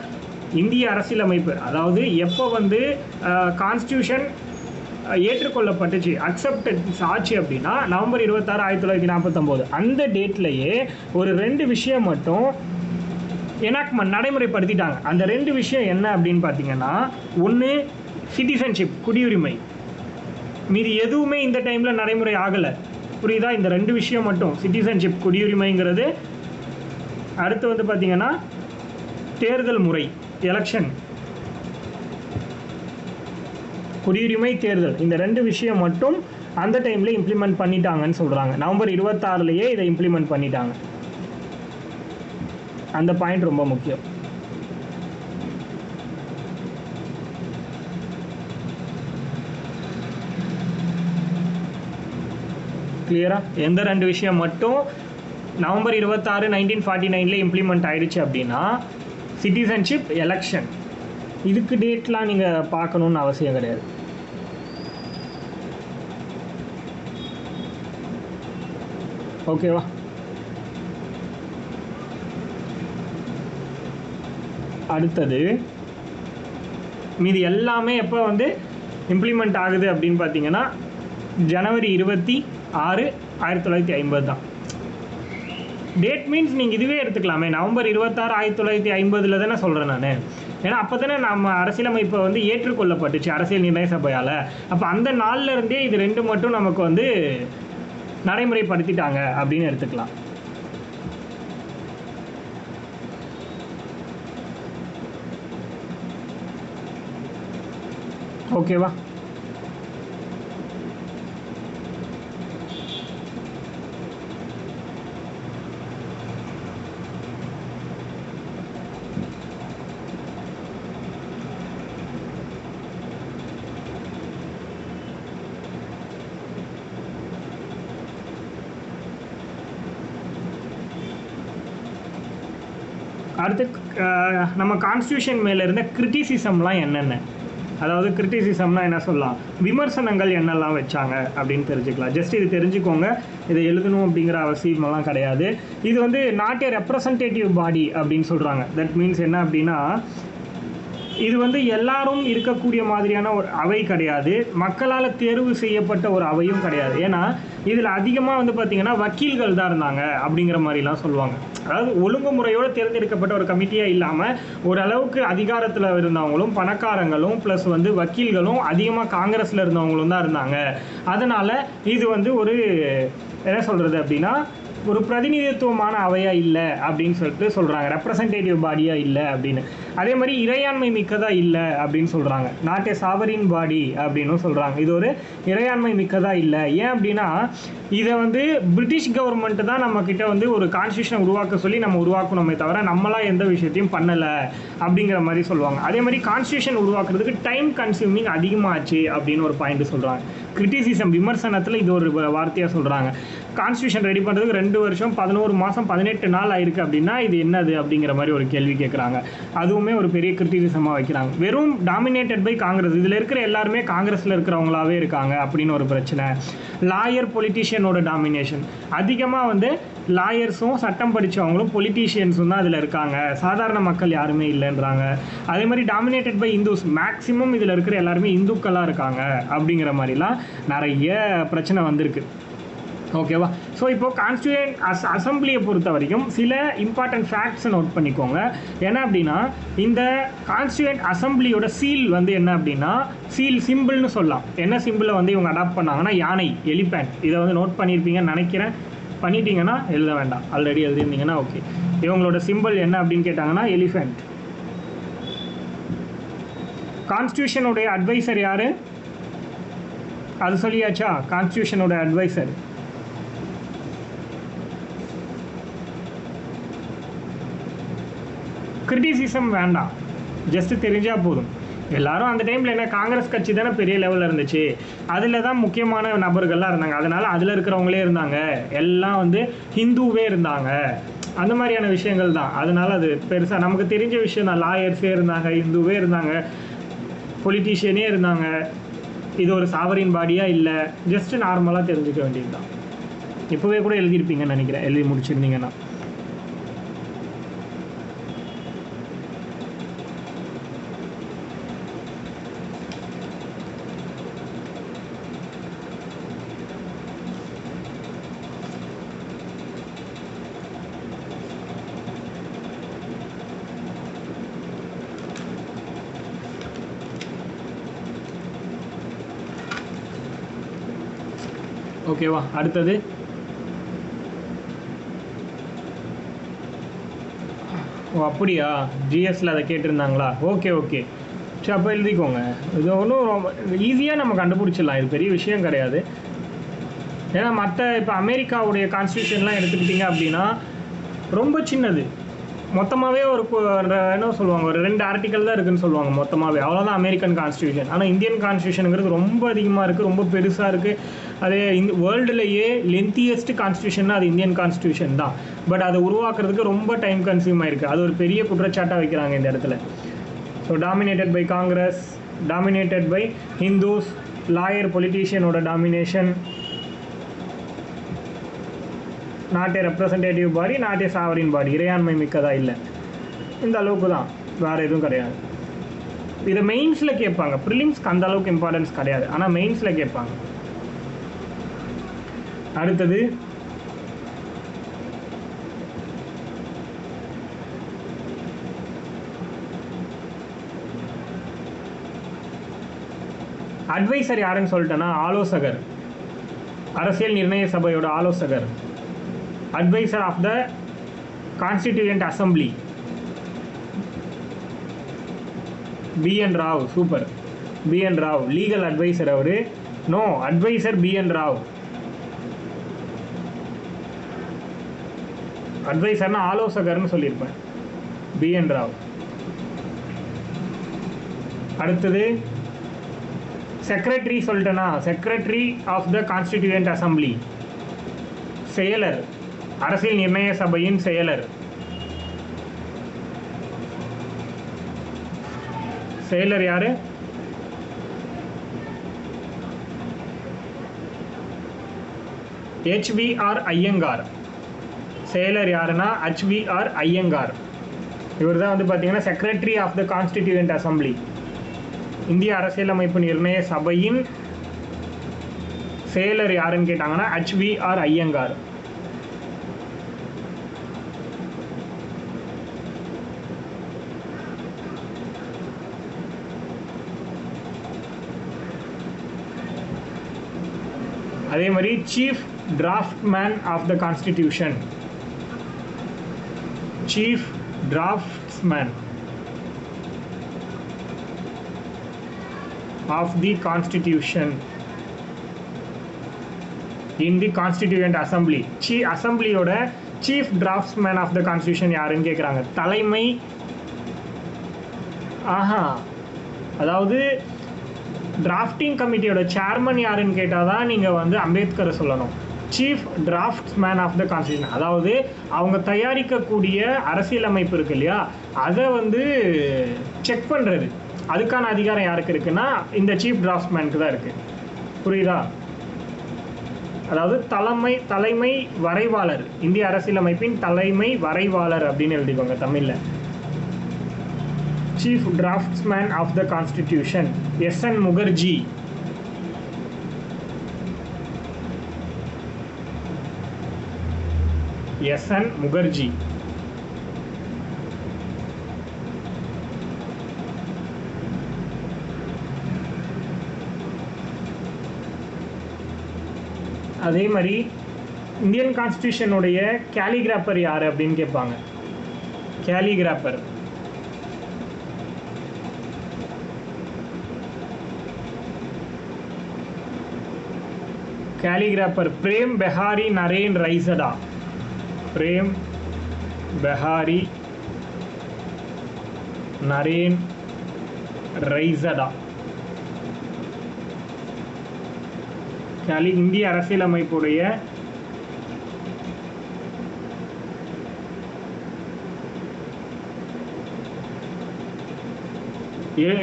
இந்திய அரசியலமைப்பு அதாவது எப்போ வந்து கான்ஸ்டியூஷன் ஏற்றுக்கொள்ளப்பட்டுச்சு, அக்செப்டன்ஸ் ஆச்சு அப்படின்னா நவம்பர் 26, 1949. அந்த டேட்லேயே ஒரு 2 விஷயம் மட்டும் எனாக்ட்மெண்ட் நடைமுறைப்படுத்திட்டாங்க. அந்த 2 விஷயம் என்ன அப்படின்னு பார்த்தீங்கன்னா, ஒன்று சிட்டிசன்ஷிப் குடியுரிமை. மீது எதுவுமே இந்த டைமில் நடைமுறை ஆகலை. புரியுதா? இந்த 2 விஷயம் மட்டும், சிட்டிசன்ஷிப் குடியுரிமைங்கிறது. அடுத்து வந்து பார்த்திங்கன்னா தேர்தல் முறை, எலெக்ஷன், குடியுரிமை, தேர்தல். இந்த 2 விஷயம் மட்டும் அந்த டைமில் இம்ப்ளிமெண்ட் பண்ணிட்டாங்கன்னு சொல்கிறாங்க. நவம்பர் 26லேயே இதை இம்ப்ளிமெண்ட் பண்ணிட்டாங்க. அந்த பாயிண்ட் ரொம்ப முக்கியம். கிளியரா? எந்த 2 விஷயம் மட்டும் நவம்பர் 26, 1949 இம்ப்ளிமெண்ட் ஆயிடுச்சு அப்படின்னா சிட்டிசன்ஷிப், எலெக்ஷன். இதுக்கு டேட்லாம் நீங்கள் பார்க்கணுன்னு அவசியம் கிடையாது. ஓகேவா? அடுத்தது மீதி எல்லாமே எப்போ வந்து இம்ப்ளிமெண்ட் ஆகுது அப்படின்னு பார்த்தீங்கன்னா ஜனவரி 26, 1950 தான். டேட் மீன்ஸ் நீங்கள் இதுவே எடுத்துக்கலாமே, நவம்பர் 26, 1950 தானே சொல்கிறேன் நான். ஏன்னா அப்போ தானே நம்ம அரசியலமைப்பை வந்து ஏற்றுக்கொள்ளப்பட்டுச்சு அரசியல் நிர்ணய சபையால். அப்போ அந்த நாளில் இருந்தே இது 2 மட்டும் நமக்கு வந்து நடைமுறைப்படுத்திட்டாங்க அப்படின்னு எடுத்துக்கலாம். ஓகேவா? அடுத்து நம்ம கான்ஸ்டியூஷன் மேலே இருந்த கிரிட்டிசிசம்லாம் என்னென்ன, அதாவது கிரிட்டிசிசம்னா என்ன சொல்லலாம், விமர்சனங்கள் என்னெல்லாம் வச்சாங்க அப்படின்னு தெரிஞ்சுக்கலாம். ஜஸ்ட் இது தெரிஞ்சுக்கோங்க, இதை எழுதணும் அப்படிங்கிற அவசியமெல்லாம் கிடையாது. இது வந்து நாட் ஏ ரெப்ரசன்டேட்டிவ் பாடி அப்படின்னு சொல்கிறாங்க. தட் மீன்ஸ் என்ன அப்படின்னா, இது வந்து எல்லாரும் இருக்கக்கூடிய மாதிரியான ஒரு அவை கிடையாது, மக்களால் தேர்வு செய்யப்பட்ட ஒரு அவையும் கிடையாது. ஏன்னா இதில் அதிகமாக வந்து பார்த்திங்கன்னா வக்கீல்கள் தான் இருந்தாங்க அப்படிங்கிற மாதிரிலாம் சொல்லுவாங்க. அதாவது ஒழுங்குமுறையோடு தேர்ந்தெடுக்கப்பட்ட ஒரு கமிட்டியாக இல்லாமல் ஓரளவுக்கு அதிகாரத்தில் இருந்தவங்களும் பணக்காரங்களும் ப்ளஸ் வந்து வக்கீல்களும் அதிகமாக காங்கிரஸில் இருந்தவங்களும் தான் இருந்தாங்க. அதனால் இது வந்து ஒரு என்ன சொல்கிறது அப்படின்னா ஒரு பிரதிநிதித்துவமான அவையாக இல்லை அப்படின்னு சொல்லிட்டு சொல்கிறாங்க, ரெப்ரசன்டேட்டிவ் பாடியாக இல்லை அப்படின்னு. அதே மாதிரி இறையாண்மை மிக்கதாக இல்லை அப்படின்னு சொல்கிறாங்க, நாட் ஏ சாவரின் பாடி அப்படின்னு சொல்கிறாங்க. இது ஒரு இறையாண்மை மிக்கதாக இல்லை. ஏன் அப்படின்னா இதை வந்து பிரிட்டிஷ் கவர்மெண்ட் தான் நம்மக்கிட்ட வந்து ஒரு கான்ஸ்டியூஷனை உருவாக்க சொல்லி நம்ம உருவாக்கணுமே தவிர நம்மளாம் எந்த விஷயத்தையும் பண்ணலை அப்படிங்கிற மாதிரி சொல்லுவாங்க. அதே மாதிரி கான்ஸ்டியூஷன் உருவாக்குறதுக்கு டைம் கன்சியூமிங் அதிகமாச்சு அப்படின்னு ஒரு பாயிண்ட் சொல்கிறாங்க. கிரிட்டிசிசம் விமர்சனத்தில் இது ஒரு வார்த்தையாக சொல்கிறாங்க. கான்ஸ்டியூஷன் ரெடி பண்ணுறதுக்கு 2 வருஷம் 11 மாதம் 18 நாள் ஆயிருக்கு அப்படின்னா இது என்னது அப்படிங்கிற மாதிரி ஒரு கேள்வி கேட்குறாங்க. அதுவுமே ஒரு பெரிய கிரிட்டிசிசமாக வைக்கிறாங்க. வெறும் டாமினேட்டட் பை காங்கிரஸ், இதில் இருக்கிற எல்லாருமே காங்கிரஸில் இருக்கிறவங்களாவே இருக்காங்க அப்படின்னு ஒரு பிரச்சனை. லாயர் பொலிட்டீஷியனோட டாமினேஷன் அதிகமாக வந்து லாயர்ஸும் சட்டம் படித்தவங்களும் பொலிட்டீஷியன்ஸும் தான் இதில் இருக்காங்க, சாதாரண மக்கள் யாருமே இல்லைன்றாங்க. அதே மாதிரி டாமினேட்டட் பை இந்துஸ், மேக்ஸிமம் இதில் இருக்கிற எல்லாருமே இந்துக்களாக இருக்காங்க அப்படிங்கிற மாதிரிலாம் நிறைய பிரச்சனை வந்திருக்கு. ஓகேவா? ஸோ இப்போ கான்ஸ்டியூண்ட் அசம்பிளியை பொறுத்த வரைக்கும் சில இம்பார்ட்டன்ட் ஃபேக்ட்ஸை நோட் பண்ணிக்கோங்க. என்ன அப்படின்னா, இந்த கான்ஸ்டியூண்ட் அசம்பிளியோட சீல் வந்து என்ன அப்படின்னா, சீல் சிம்பிள்னு சொல்லலாம். என்ன சிம்பிளை வந்து இவங்க அடாப்ட் பண்ணாங்கன்னா யானை, எலிஃபேண்ட். இதை வந்து நோட் பண்ணியிருப்பீங்கன்னு நினைக்கிறேன். பண்ணிட்டீங்கன்னா எழுத வேண்டாம், ஆல்ரெடி எழுதிருந்தீங்கன்னா ஓகே. இவங்களோட சிம்பிள் என்ன அப்படின்னு கேட்டாங்கன்னா எலிஃபெண்ட். கான்ஸ்டியூஷனுடைய அட்வைசர் யாரு? அது சொல்லியாச்சா? கான்ஸ்டியூஷனோட அட்வைசர் கிரிட்டிசிசம் வேண்டாம், ஜஸ்ட் தெரிஞ்சால் போதும். எல்லாரும் அந்த டைமில் என்ன, காங்கிரஸ் கட்சி தானே பெரிய லெவலில் இருந்துச்சு, அதில் தான் முக்கியமான நபர்கள்லாம் இருந்தாங்க. அதனால் அதில் இருக்கிறவங்களே இருந்தாங்க, எல்லாம் வந்து ஹிந்துவே இருந்தாங்க, அந்த மாதிரியான விஷயங்கள் தான். அதனால் அது பெருசாக நமக்கு தெரிஞ்ச விஷயம் தான். லாயர்ஸே இருந்தாங்க, ஹிந்துவே இருந்தாங்க, பொலிட்டீஷியனே இருந்தாங்க. இது ஒரு சாவரின் பாடியாக இல்லை, ஜஸ்ட் நார்மலாக தெரிஞ்சுக்க வேண்டியது தான். இப்போவே கூட எழுதியிருப்பீங்கன்னு நினைக்கிறேன், எழுதி முடிச்சிருந்தீங்கன்னா. ஓகேவா? அடுத்தது ஓ அப்படியா, ஜிஎஸ்ல அதை கேட்டிருந்தாங்களா? ஓகே ஓகே, சரி அப்போ எழுதிக்கோங்க. இது ஒன்றும் ரொம்ப ஈஸியாக நம்ம கண்டுபிடிச்சிடலாம், இது பெரிய விஷயம் கிடையாது. ஏன்னா மற்ற இப்போ அமெரிக்காவுடைய கான்ஸ்டியூஷன்லாம் எடுத்துக்கிட்டிங்க அப்படின்னா ரொம்ப சின்னது. மொத்தமாகவே ஒரு என்ன சொல்லுவாங்க, ஒரு 2 ஆர்டிக்கல் தான் இருக்குதுன்னு சொல்லுவாங்க மொத்தமாகவே, அவ்வளோதான் அமெரிக்கன் கான்ஸ்டியூஷன். ஆனால் இந்தியன் கான்ஸ்டியூஷனுங்கிறது ரொம்ப அதிகமாக இருக்குது, ரொம்ப பெருசாக இருக்குது. அதே வேர்ல்டுலேயே லென்த்தியஸ்ட் கான்ஸ்டியூஷன்னா அது இந்தியன் கான்ஸ்டியூஷன் தான். பட் அதை உருவாக்குறதுக்கு ரொம்ப டைம் கன்சியூம் ஆகிருக்கு. அது ஒரு பெரிய குற்றச்சாட்டாக வைக்கிறாங்க இந்த இடத்துல. So dominated by Congress, dominated by Hindus, lawyer பொலிட்டீஷியனோட domination, not a representative body, not a sovereign body, இறையாண்மை மிக்கதாக இல்லை. இந்த அளவுக்கு தான், வேறு எதுவும் கிடையாது. இதை மெயின்ஸில் கேட்பாங்க, ப்ரிலிம்ஸ்க்கு அந்த அளவுக்கு இம்பார்ட்டன்ஸ் கிடையாது, ஆனால் மெயின்ஸில் கேட்பாங்க. அடுத்தது அட்வைசர் யாருன்னு சொல்லிட்டேன்னா ஆலோசகர், அரசியல் நிர்ணய சபையோட ஆலோசகர், adviser of the constituent assembly. B N Rao, super. B N Rao legal adviser அவரு. No, adviser B N Rao. அட்வைசர்னா ஆலோசகர்னு சொல்லியிருப்பேன், பிஎன் ராவ். அடுத்தது செக்ரட்டரி சொல்லிட்டேனா, secretary of the constituent assembly, செயலர், அரசியல் நிர்ணய சபையின் செயலர். செயலர் யாரு? HVR ஐயங்கார். செயலர் யாருன்னா HVR ஐயங்கார். இவர் தான் வந்து பார்த்தீங்கன்னா secretary of the constituent assembly, இந்திய அரசியலமைப்பு நிர்ணய சபையின் செயலர் யாருன்னு கேட்டாங்கன்னா HVR ஐயங்கார். அதே மாதிரி chief draftsman of the constitution, chief draftsman of the constitution in the constituent assembly. அசம்பிளியோட chief draftsman of the constitution யாருன்னு கேட்குறாங்க. தலைமை, அதாவது டிராஃப்டிங் கமிட்டியோட சேர்மன் யாருன்னு கேட்டால் தான் நீங்கள் வந்து அம்பேத்கரை சொல்லணும். Chief draftsman of the constitution, அதாவது அவங்க தயாரிக்கக்கூடிய அரசியலமைப்பு இருக்கு இல்லையா, அதை வந்து செக் பண்ணுறது, அதுக்கான அதிகாரம் யாருக்கு இருக்குன்னா இந்த சீஃப் டிராஃப்ட்ஸ்மேனுக்கு தான் இருக்குது. புரியுதா? அதாவது தலைமை வரைவாளர், இந்திய அரசியலமைப்பின் தலைமை வரைவாளர் அப்படின்னு எழுதிக்கோங்க தமிழில். Chief Draftsman of the Constitution, S.N. Mukherjee. SN Mukherjee. அதே மாதிரி இந்தியன் கான்ஸ்டியூஷனுடைய கேலிகிராஃபர் யார் அப்படின்னு கேட்பாங்க. Calligrapher calligrapher frame Behari Naren Raizada. Frame Behari Naren Raizada. இந்திய அரசியலமைப்புடைய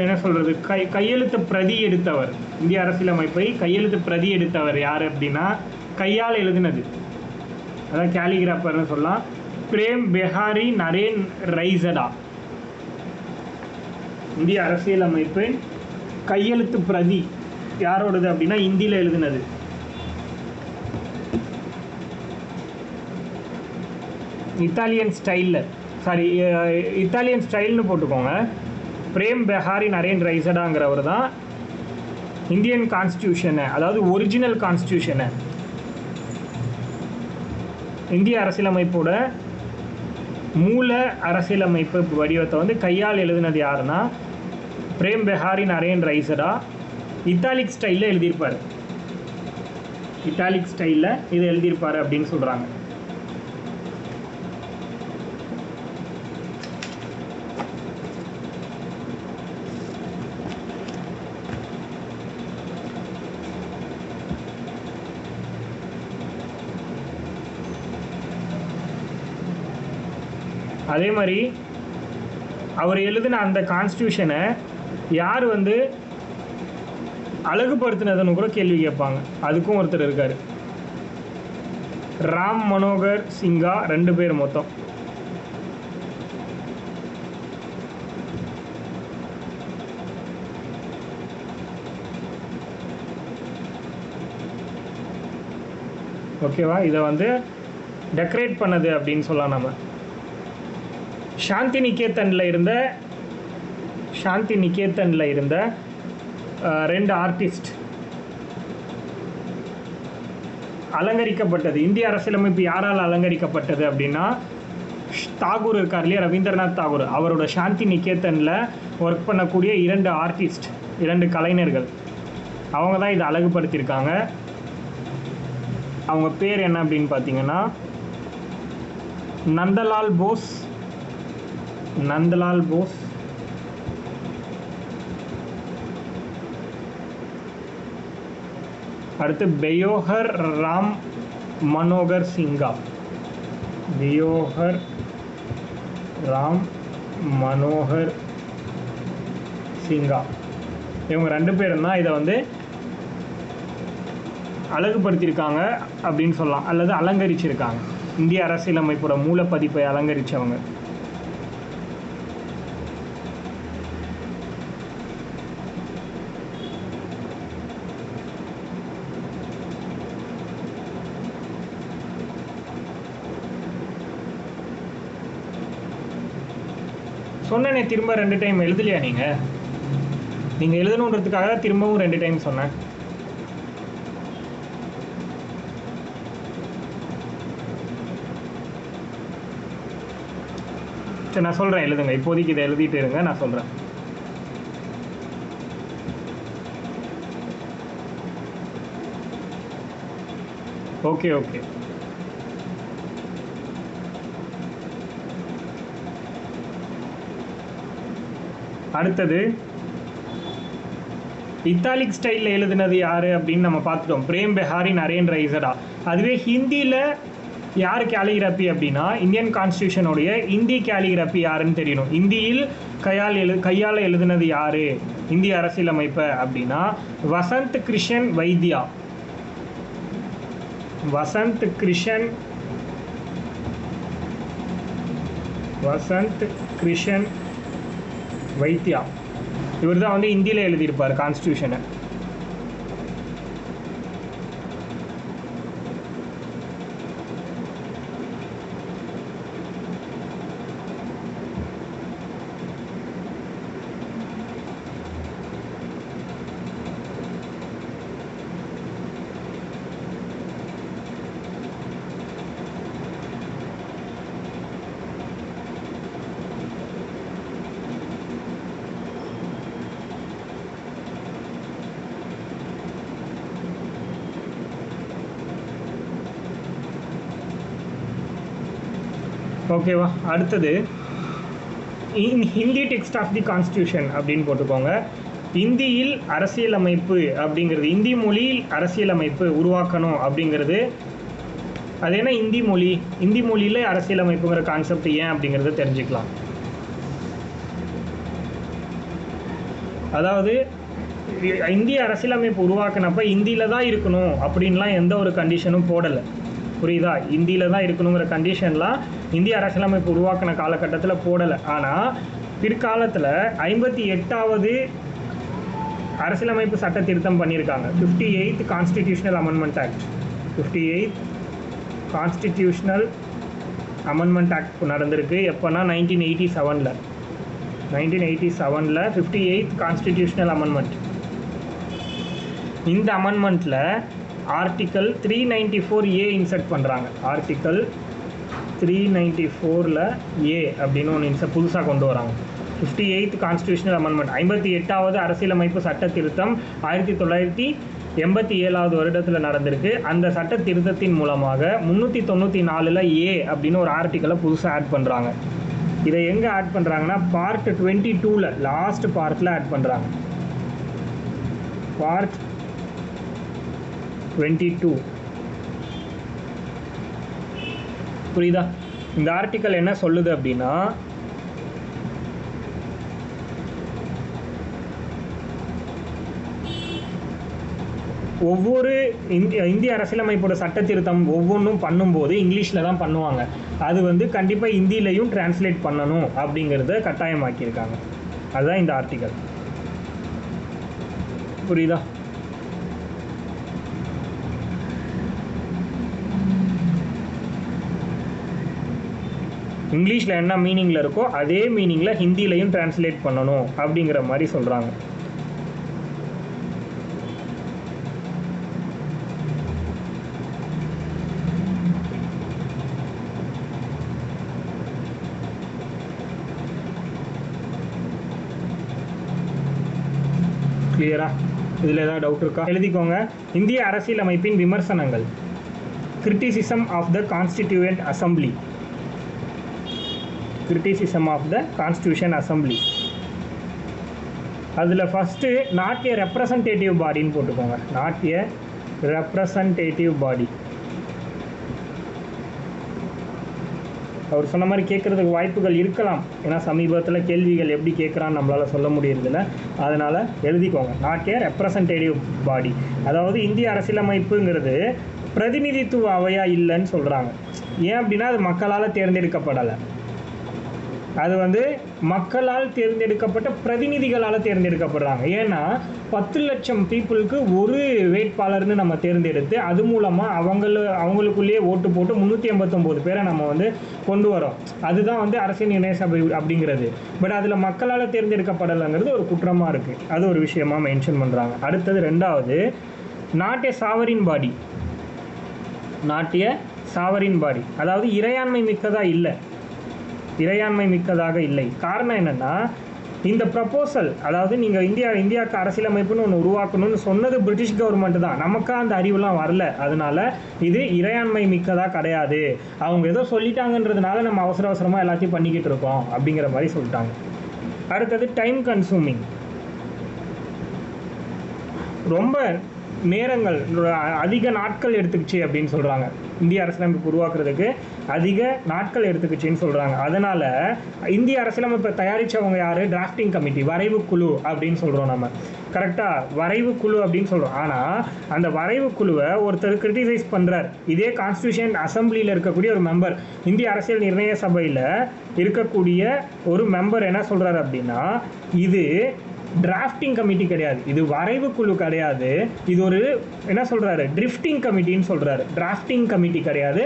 என்ன சொல்றது, கையெழுத்து பிரதி எடுத்தவர், இந்திய அரசியலமைப்பை கையெழுத்து பிரதி எடுத்தவர் யார் அப்படின்னா கையால் எழுதினது, அதான் கேலிகிராஃபர்னு சொல்லலாம். பிரேம் பெஹாரி நரேன் ரைசடா. இந்திய அரசியலமைப்பு கையெழுத்து பிரதி யாரோடது அப்படின்னா இந்தியில் எழுதினது. இத்தாலியன் ஸ்டைலில், சாரி இத்தாலியன் ஸ்டைல்னு போட்டுக்கோங்க. பிரேம் பெஹாரி நரேன் ரைசடாங்கிறவர் தான் இந்தியன் கான்ஸ்டியூஷனை, அதாவது ஒரிஜினல் கான்ஸ்டியூஷனை, இந்திய அரசியலமைப்போட மூல அரசியலமைப்பு வடிவத்தை வந்து கையால் எழுதினது யாருன்னா பிரேம் பெஹாரி நரேன் ரைசடா. இத்தாலிக் ஸ்டைலில் எழுதியிருப்பார், இத்தாலிக் ஸ்டைலில் இது எழுதியிருப்பார் அப்படின்னு சொல்கிறாங்க. அதே மாதிரி அவர் எழுதின அந்த கான்ஸ்டியூஷனை யார் வந்து அழகுபடுத்தினதுன்னு கூட கேள்வி கேட்பாங்க. அதுக்கும் ஒருத்தர் இருக்கார், ராம் மனோகர் சிங்கா. 2 பேர் மொத்தம். ஓகேவா? இதை வந்து டெக்கரேட் பண்ணது அப்படின்னு சொல்லலாம் நம்ம. சாந்தி நிகேதனில் இருந்த 2 ஆர்டிஸ்ட் அலங்கரிக்கப்பட்டது. இந்திய அரசியலமைப்பு யாரால் அலங்கரிக்கப்பட்டது அப்படின்னா தாகூர் இருக்கார் இல்லையா, ரவீந்திரநாத் தாகூர், அவரோட சாந்தி நிகேதனில் ஒர்க் பண்ணக்கூடிய 2 ஆர்டிஸ்ட், 2 கலைஞர்கள், அவங்க தான் இதை அழகுபடுத்தியிருக்காங்க. அவங்க பேர் என்ன அப்படின்னு பார்த்தீங்கன்னா நந்தலால் போஸ், அடுத்து பெயோஹர் ராம் மனோகர் சிங்கா. பெயோஹர் ராம் மனோகர் சிங்கா. இவங்க 2 பேரும் தான் இதை வந்து அழகுபடுத்தியிருக்காங்க அப்படின்னு சொல்லலாம், அல்லது அலங்கரிச்சிருக்காங்க. இந்திய அரசியலமைப்போட மூலப்பதிப்பை அலங்கரித்தவங்க. சொன்னேனே திரும்ப 2 டைம் எழுதலையா நீங்கள் எழுதணுன்றதுக்காக திரும்பவும் 2 டைம் சொன்னேன். சரி, நான் சொல்கிறேன், எழுதுங்க. இப்போதைக்கு இதை எழுதிட்டு இருங்க, நான் சொல்கிறேன். ஓகே. அடுத்தது இத்தாலிக் ஸ்டைலில் எழுதினது யார் அப்படின்னு நம்ம பார்த்துட்டோம், பிரேம் பெஹாரி நரேன் ரைசடா. அதுவே ஹிந்தியில் யார் கேலிகிராஃபி அப்படின்னா இந்தியன் கான்ஸ்டியூஷனுடைய இந்தி கேலிகிராஃபி யாருன்னு தெரியணும். இந்தியில் கையால் எழுதினது யார் இந்திய அரசியலமைப்பை அப்படின்னா வசந்த் கிருஷன் வைத்யா. வசந்த் கிருஷன் வைத்யா. இவர் தான் வந்து இந்தியில் எழுதியிருப்பார் கான்ஸ்டியூஷனை. ஓகேவா? அடுத்தது Hindi text of the constitution அப்படின்னு போட்டுக்கோங்க. இந்தியில் அரசியலமைப்பு அப்படிங்கிறது, இந்தி மொழியில் அரசியலமைப்பு உருவாக்கணும் அப்படிங்கிறது, அது என்ன இந்தி மொழி, இந்தி மொழியில் அரசியலமைப்புங்கிற கான்செப்ட் ஏன் அப்படிங்கிறத தெரிஞ்சுக்கலாம். அதாவது இந்திய அரசியலமைப்பு உருவாக்கினப்ப இந்தியில் தான் இருக்கணும் அப்படின்லாம் எந்த ஒரு கண்டிஷனும் போடலை. புரியுதா? இந்தியில் தான் இருக்கணுங்கிற கண்டிஷன்லாம் இந்திய அரசியலமைப்பு உருவாக்கின காலகட்டத்தில் போடலை. ஆனால் பிற்காலத்தில் 58வது அரசியலமைப்பு சட்ட திருத்தம் பண்ணியிருக்காங்க. 58th constitutional amendment act. 58th constitutional amendment act நடந்திருக்கு. எப்போனா 1987. 58th constitutional amendment. இந்த அமெண்ட்மெண்ட்டில் ஆர்டிக்கல் 394A இன்சர்ட் பண்ணுறாங்க. ஆர்டிக்கல் 394ல் ஏ அப்படின்னு ஒன்று புதுசாக கொண்டு வராங்க. 58th கான்ஸ்டிடியூஷனல் அமெண்ட்மெண்ட், 58வது அரசியலமைப்பு சட்ட திருத்தம் 1987வது வருடத்தில் நடந்திருக்கு. அந்த சட்ட திருத்தத்தின் மூலமாக 394ல் ஏ அப்படின்னு ஒரு ஆர்டிக்கலை புதுசாக ஆட் பண்ணுறாங்க. இதை எங்கே ஆட் பண்ணுறாங்கன்னா பார்ட் 22ல் லாஸ்ட் பார்ட்டில் ஆட் பண்ணுறாங்க. பார்ட் 22. புரியுதா? இந்த ஆர்டிக்கல் என்ன சொல்லுது அப்படின்னா, ஒவ்வொரு இந்திய அரசியலமைப்போட சட்ட திருத்தம் ஒவ்வொன்றும் பண்ணும்போது இங்கிலீஷில் தான் பண்ணுவாங்க. அது கண்டிப்பாக ஹிந்திலையும் டிரான்ஸ்லேட் பண்ணணும் அப்படிங்கிறத கட்டாயமாக்கியிருக்காங்க. அதுதான் இந்த ஆர்டிக்கல். புரியுதா? இங்கிலீஷில் என்ன மீனிங்கில் இருக்கோ அதே மீனிங்கில் ஹிந்திலையும் டிரான்ஸ்லேட் பண்ணணும் அப்படிங்கிற மாதிரி சொல்கிறாங்க. கிளியரா? இதில் ஏதாவது டவுட் இருக்கா? எழுதிக்கோங்க. இந்திய அரசியலமைப்பின் விமர்சனங்கள், criticism of the constituent assembly. Criticism of the constitution assembly. அதில் ஃபஸ்ட்டு நாட் ஏ ரெப்ரசன்டேட்டிவ் பாடின்னு போட்டுக்கோங்க. நாட் ஏ ரெப்ரசன்டேட்டிவ் பாடி. அவர் சொன்ன மாதிரி கேட்குறதுக்கு வாய்ப்புகள் இருக்கலாம். ஏன்னா சமீபத்தில் கேள்விகள் எப்படி கேட்குறான்னு நம்மளால் சொல்ல முடியறதில்ல. அதனால் எழுதிக்கோங்க. நாட் ஏ ரெப்ரசன்டேட்டிவ் பாடி. அதாவது இந்திய அரசியலமைப்புங்கிறது பிரதிநிதித்துவ அவையாக இல்லைன்னு சொல்கிறாங்க. ஏன் அப்படின்னா அது மக்களால் தேர்ந்தெடுக்கப்படலை. அது மக்களால் தேர்ந்தெடுக்கப்பட்ட பிரதிநிதிகளால் தேர்ந்தெடுக்கப்படுறாங்க. ஏன்னா 10 லட்சம் பீப்புளுக்கு ஒரு வேட்பாளர்னு நம்ம தேர்ந்தெடுத்து அது மூலமாக அவங்களுக்குள்ளேயே ஓட்டு போட்டு 389 பேரை நம்ம கொண்டு வரோம். அதுதான் அரசியல் நிர்ணய சபை அப்படிங்கிறது. பட் அதில் மக்களால் தேர்ந்தெடுக்கப்படலைங்கிறது ஒரு குற்றமாக இருக்குது. அது ஒரு விஷயமாக மென்ஷன் பண்ணுறாங்க. அடுத்தது 2வது, not a sovereign body. Not a sovereign body, அதாவது இறையாண்மை மிக்கதாக இல்லை, இறையாண்மை மிக்கதாக இல்லை. காரணம் என்னென்னா, இந்த ப்ரப்போசல், அதாவது நீங்கள் இந்தியாவுக்கு அரசியலமைப்புன்னு ஒன்று உருவாக்கணும்னு சொன்னது பிரிட்டிஷ் கவர்மெண்ட் தான். நமக்கா அந்த அறிவுலாம் வரல. அதனால இது இறையாண்மை மிக்கதாக கிடையாது. அவங்க ஏதோ சொல்லிட்டாங்கன்றதுனால நம்ம அவசரமாக எல்லாத்தையும் பண்ணிக்கிட்டு இருக்கோம் அப்படிங்கிற மாதிரி சொல்லிட்டாங்க. அடுத்தது டைம் கன்சூமிங். ரொம்ப நேரங்கள், அதிக நாட்கள் எடுத்துக்கிச்சு அப்படின்னு சொல்கிறாங்க. இந்திய அரசியலமைப்பு உருவாக்குறதுக்கு அதிக நாட்கள் எடுத்துக்கிச்சின்னு சொல்கிறாங்க. அதனால் இந்திய அரசியலமைப்பை தயாரித்தவங்க யார்? டிராஃப்டிங் கமிட்டி, வரைவு குழு அப்படின்னு சொல்கிறோம் நம்ம. கரெக்டாக? வரைவு குழு அப்படின்னு சொல்கிறோம். ஆனால் அந்த வரைவு குழுவை ஒருத்தர் கிரிட்டிசைஸ் பண்ணுறார். இதே கான்ஸ்டியூஷன் அசம்பிளியில் இருக்கக்கூடிய ஒரு மெம்பர், இந்திய அரசியல் நிர்ணய சபையில் இருக்கக்கூடிய ஒரு மெம்பர் என்ன சொல்கிறார் அப்படின்னா, இது டிராஃப்டிங் கமிட்டி கிடையாது, இது வரைவு குழு கிடையாது, இது ஒரு என்ன சொல்கிறாரு, ட்ரிஃப்டிங் கமிட்டின்னு சொல்கிறாரு. டிராஃப்டிங் கமிட்டி கிடையாது,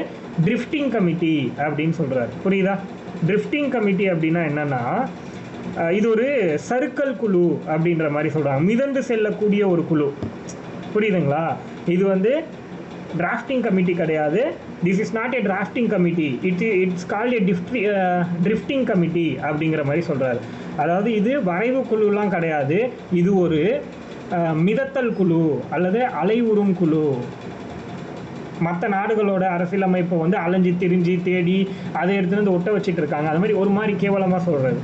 ட்ரிஃப்டிங் கமிட்டி அப்படின்னு சொல்கிறாரு. புரியுதா? ட்ரிஃப்டிங் கமிட்டி அப்படின்னா என்னென்னா, இது ஒரு சர்க்கிள் குழு அப்படின்ற மாதிரி சொல்கிறாங்க. மிதந்து செல்லக்கூடிய ஒரு குழு. புரியுதுங்களா? இது டிராஃப்டிங் கமிட்டி கிடையாது. This is not a drafting committee, it's called A drifting committee அப்படிங்கிற மாதிரி சொல்கிறாரு. அதாவது இது வரைவு குழுலாம் கிடையாது, இது ஒரு மிதத்தல் குழு அல்லது அலைவுறும் குழு. மற்ற நாடுகளோட அரசியலமைப்பை வந்து அலைஞ்சி திரிஞ்சு தேடி அதை எடுத்துகிட்டு வந்து ஒட்ட வச்சுட்டு இருக்காங்க. அது மாதிரி ஒரு மாதிரி கேவலமாக சொல்கிறது,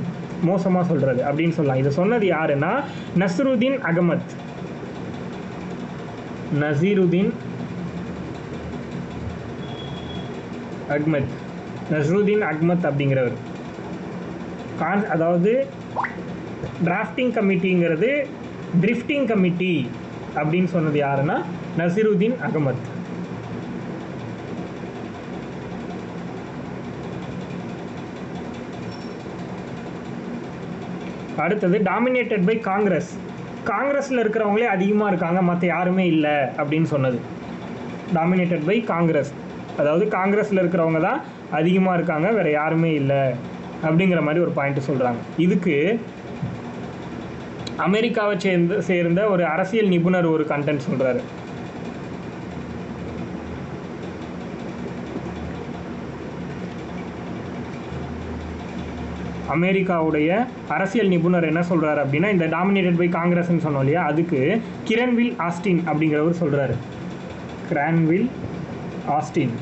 மோசமாக சொல்கிறது அப்படின்னு சொல்லலாம். இதை சொன்னது யாருன்னா நஸ்ருதீன் அகமத். நசீருதீன் அகமத் அப்படிங்கிறவர். அதாவது டிராஃப்டிங் கமிட்டிங்கிறது ட்ரிஃப்டிங் கமிட்டி அப்படின்னு சொன்னது யாருன்னா நசீருதீன் அகமத். அடுத்தது டாமினேட்டட் பை காங்கிரஸ். காங்கிரஸில் இருக்கிறவங்களே அதிகமாக இருக்காங்க, மற்ற யாருமே இல்லை அப்படின்னு சொன்னது. டாமினேட்டட் பை காங்கிரஸ், அதாவது காங்கிரஸில் இருக்கிறவங்க தான் அதிகமாக இருக்காங்க, வேறு யாருமே இல்லை அப்படிங்கிற மாதிரி ஒரு பாயிண்ட் சொல்கிறாங்க. இதுக்கு அமெரிக்காவை சேர்ந்த ஒரு அரசியல் நிபுணர் ஒரு கண்டென்ட் சொல்கிறாரு. அமெரிக்காவுடைய அரசியல் நிபுணர் என்ன சொல்கிறாரு அப்படின்னா, இந்த டாமினேட்டட் பை காங்கிரஸ்ன்னு சொன்னோம் இல்லையா, அதுக்கு கிரன்வில் ஆஸ்டின் அப்படிங்கிறவர் சொல்கிறாரு. கிரன்வில் ஆஸ்டின்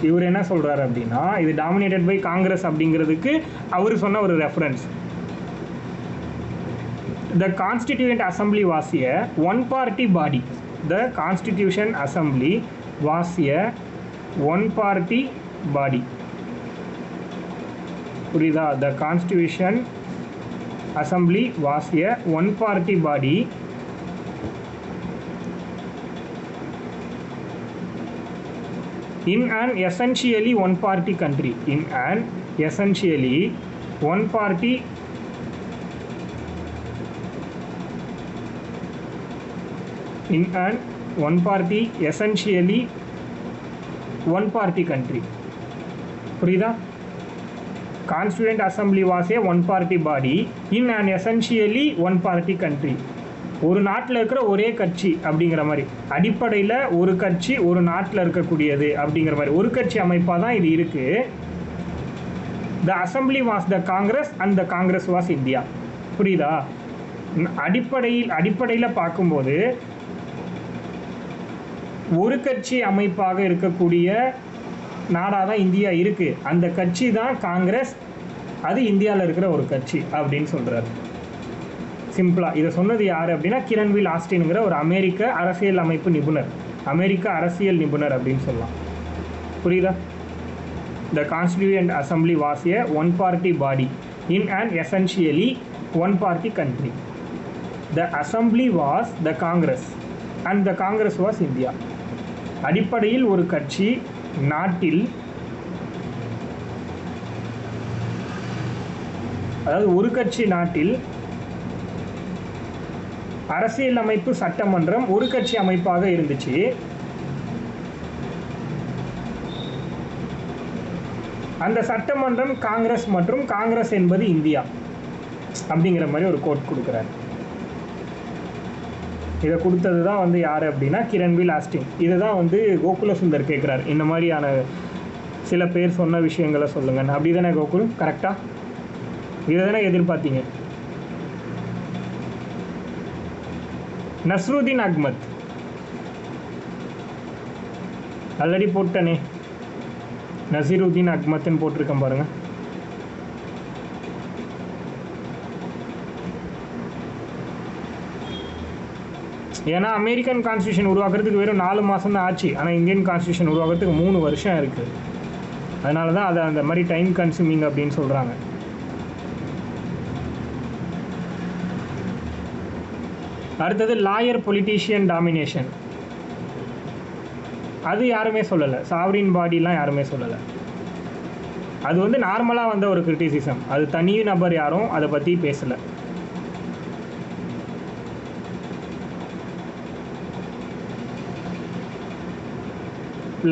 இவர் என்ன சொல்கிறாரு அப்படின்னா, இது டாமினேட்டட் பை காங்கிரஸ் அப்படிங்கிறதுக்கு அவர் சொன்ன ஒரு reference. The Constituent Assembly was a one-party body. The Constitution Assembly was a one-party body. புரியுதா? The Constitution Assembly was a one-party body. In an essentially one-party country. In an essentially one-party in an one-party essentially one-party country. புரியுதா? Constituent Assembly was a one-party body in an essentially one-party country. ஒரு நாட்டில் இருக்கிற ஒரே கட்சி அப்படிங்கிற மாதிரி, அடிப்படையில் ஒரு கட்சி ஒரு நாட்டில் இருக்கக்கூடியது அப்படிங்கிற மாதிரி ஒரு கட்சி அமைப்பாக தான் இது இருக்குது. The Assembly was the Congress and the Congress was India. புரியுதா? அடிப்படையில் பார்க்கும்போது ஒரு கட்சி அமைப்பாக இருக்கக்கூடிய நாடாக தான் இந்தியா இருக்குது. அந்த கட்சி தான் காங்கிரஸ், அது இந்தியாவில் இருக்கிற ஒரு கட்சி அப்படின்னு சொல்கிறார். சிம்பிளாக இதை சொன்னது யார் அப்படின்னா கிரன்வில் ஆஸ்டின்ங்கிற ஒரு அமெரிக்க அரசியல் அமைப்பு நிபுணர், அமெரிக்க அரசியல் நிபுணர் அப்படின்னு சொல்லலாம். புரியுதா? The Constituent Assembly was a one-party body in an essentially one-party country. The Assembly was the Congress and the Congress was India. அடிப்படையில் ஒரு கட்சி நாட்டில், அதாவது ஒரு கட்சி நாட்டில் அரசியல் அமைப்பு சட்டமன்றம் ஒரு கட்சி அமைப்பாக இருந்துச்சு. அந்த சட்டமன்றம் காங்கிரஸ் மற்றும் காங்கிரஸ் என்பது இந்தியா அப்படிங்கிற மாதிரி ஒரு கோட் கொடுக்குறாரு. இதை கொடுத்தது தான் வந்து யார் அப்படின்னா கிரன்வில் ஆஸ்டின். இதை தான் வந்து கோகுல சுந்தர் கேட்குறாரு, இந்த மாதிரியான சில பேர் சொன்ன விஷயங்களை சொல்லுங்கன்னு. அப்படி தானே கோகுல்? கரெக்டாக இதை தானே எதிர்பார்த்தீங்க? நஸ்ருதீன் அகமத் ஆல்ரெடி போட்டனே, நசீருதீன் அகமத்ன்னு போட்டிருக்கேன் பாருங்க. ஏன்னா அமெரிக்கன் கான்ஸ்டியூஷன் உருவாக்குறதுக்கு வெறும் 4 மாதம் தான் ஆச்சு, ஆனால் இந்தியன் கான்ஸ்டியூஷன் உருவாக்குறதுக்கு 3 வருஷம் இருக்குது. அதனால தான் அதை அந்த மாதிரி டைம் கன்சூமிங் அப்படின்னு சொல்கிறாங்க. அடுத்தது லாயர் பொலிட்டீஷியன் டாமினேஷன். அது யாருமே சொல்லலை, சாவரின் பாடிலாம் யாருமே சொல்லலை. அது வந்து நார்மலாக வந்த ஒரு கிரிட்டிசிசம், அது தனி நபர் யாரும் அதை பற்றி பேசலை.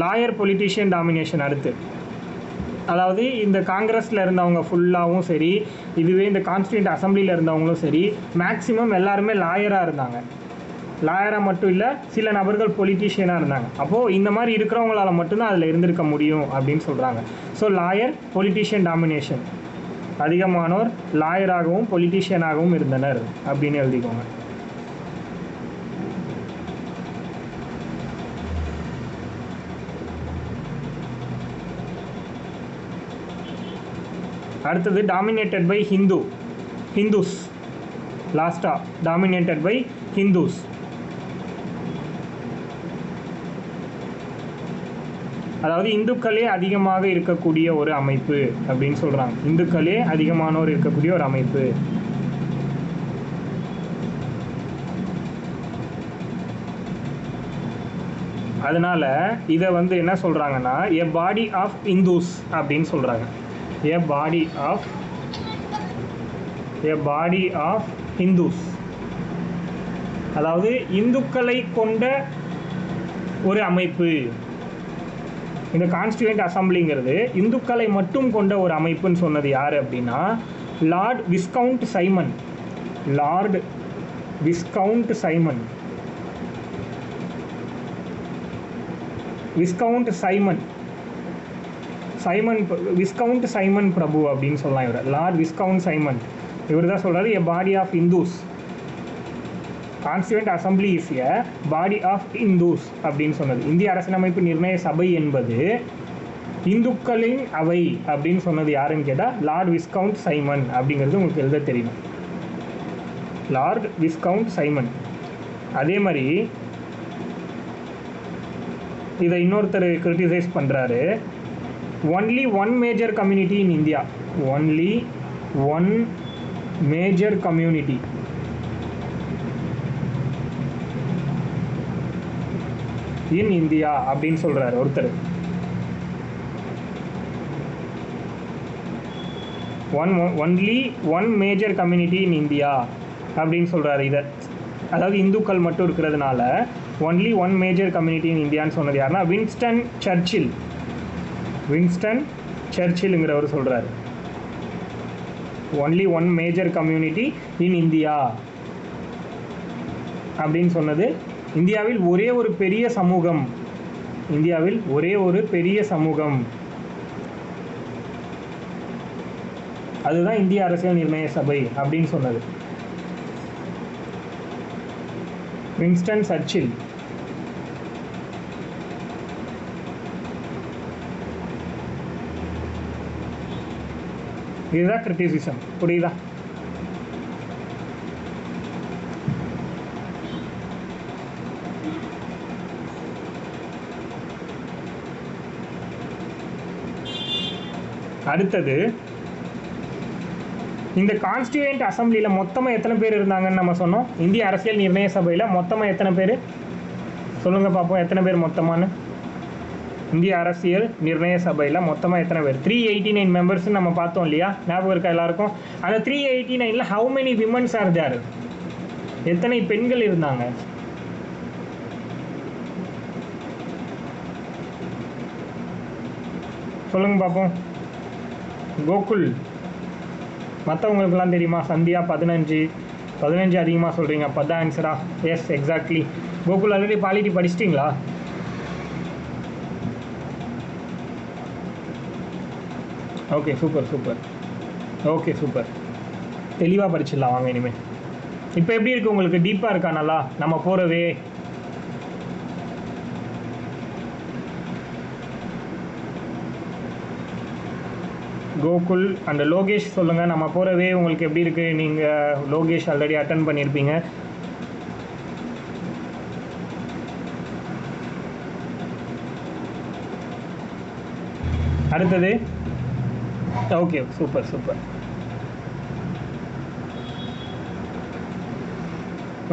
லாயர் பொலிட்டீஷியன் டாமினேஷன் அடுத்து, அதாவது இந்த காங்கிரஸில் இருந்தவங்க ஃபுல்லாகவும் சரி, இதுவே இந்த கான்ஸ்டியூண்ட் அசம்பிளியில் இருந்தவங்களும் சரி, மேக்ஸிமம் எல்லாருமே லாயராக இருந்தாங்க. லாயராக மட்டும் இல்லை, சில நபர்கள் பொலிட்டீஷியனாக இருந்தாங்க. அப்போது இந்த மாதிரி இருக்கிறவங்களால மட்டும்தான் அதில் இருந்திருக்க முடியும் அப்படின்னு சொல்கிறாங்க. ஸோ லாயர் பொலிட்டீஷியன் டாமினேஷன், அதிகமானோர் லாயராகவும் பொலிட்டீஷியனாகவும் இருந்தனர் அப்படின்னு எழுதிக்கோங்க. அடுத்தது டாமினேட்டட் பை ஹிந்துஸ். லாஸ்ட்டாக டாமினேட்டட் பை ஹிந்துஸ். அதாவது இந்துக்களே அதிகமாக இருக்கக்கூடிய ஒரு அமைப்பு அப்படின்னு சொல்கிறாங்க. இந்துக்களே அதிகமானோர் இருக்கக்கூடிய ஒரு அமைப்பு. அதனால் இதை வந்து என்ன சொல்கிறாங்கன்னா எ பாடி ஆஃப் இந்துஸ் அப்படின்னு சொல்கிறாங்க. எ பாடி ஆஃப் ஹிந்துஸ், அதாவது இந்துக்களை கொண்ட ஒரு அமைப்பு. இந்த கான்ஸ்டியூண்ட் அசம்பிளிங்கிறது இந்துக்களை மட்டும் கொண்ட ஒரு அமைப்புன்னு சொன்னது யார் அப்படின்னா Lord Viscount Simon. Viscount Simon பிரபு அப்படின்னு சொல்லலாம். இவர் லார்ட் விஸ்கவுண்ட் சைமன். இவர் தான் சொல்கிறாரு a body of Hindus. Constituent assembly is a body of Hindus அப்படின்னு சொன்னது. இந்திய அரசியலமைப்பு நிர்ணய சபை என்பது இந்துக்களின் அவை அப்படின்னு சொன்னது யாருன்னு கேட்டால் லார்ட் விஸ்கவுண்ட் சைமன் அப்படிங்கிறது உங்களுக்கு எழுத தெரியும். Lord Viscount Simon. அதே மாதிரி இதை இன்னொருத்தர் கிரிட்டிசைஸ் பண்ணுறாரு. Only one major community in India. Only one major community in India அப்படின்னு சொல்கிறார் ஒருத்தர். Only one major community in India அப்படின்னு சொல்கிறாரு. இதை அதாவது இந்துக்கள் மட்டும் இருக்கிறதுனால only one major community in இந்தியான்னு சொன்னது யாருன்னா வின்ஸ்டன் சர்ச்சில்ங்கிறவர் சொல்கிறாரு. Only one major community in India அப்படின்னு சொன்னது இந்தியாவில் ஒரே ஒரு பெரிய சமூகம். அதுதான் இந்திய அரசியல் நிர்ணய சபை அப்படின்னு சொன்னது வின்ஸ்டன் சர்ச்சில். இதுதான் கிரிட்டிசிசம். புரியுதா? அடுத்தது இந்த கான்ஸ்டியூண்ட் அசம்பிளியில் மொத்தமாக எத்தனை பேர் இருந்தாங்கன்னு நம்ம சொன்னோம். இந்திய அரசியல் நிர்ணய சபையில் மொத்தமாக எத்தனை பேர் சொல்லுங்கள் பார்ப்போம். எத்தனை பேர் மொத்தமானு? இந்திய அரசியல் நிர்ணய சபையில் மொத்தமாக எத்தனை பேர்? 389 மெம்பர்ஸ்ன்னு நம்ம பார்த்தோம் இல்லையா? ஞாபகம் இருக்கா எல்லாருக்கும்? அந்த 389ல் how many womens are there? எத்தனை பெண்கள் இருந்தாங்க? சொல்லுங்க பார்ப்போம். கோகுல், மற்றவங்களுக்குலாம் தெரியுமா? சந்தியா 15 அதிகமாக சொல்கிறீங்க. 10 ஆன்சரா? Yes, exactly. Gokul already polity படிச்சிட்டிங்களா? Okay, super. Okay, super. தெளிவாக படிச்சிடலாம் வாங்க இனிமேல். இப்போ எப்படி இருக்குது உங்களுக்கு? டீப்பாக இருக்கா? நல்லா நம்ம போகிறவே கோகுல் அண்ட் லோகேஷ் சொல்லுங்கள். நம்ம போகிறவே உங்களுக்கு எப்படி இருக்குது? நீங்கள் லோகேஷ் ஆல்ரெடி அட்டன் பண்ணியிருப்பீங்க. அடுத்தது ஓகே, சூப்பர்.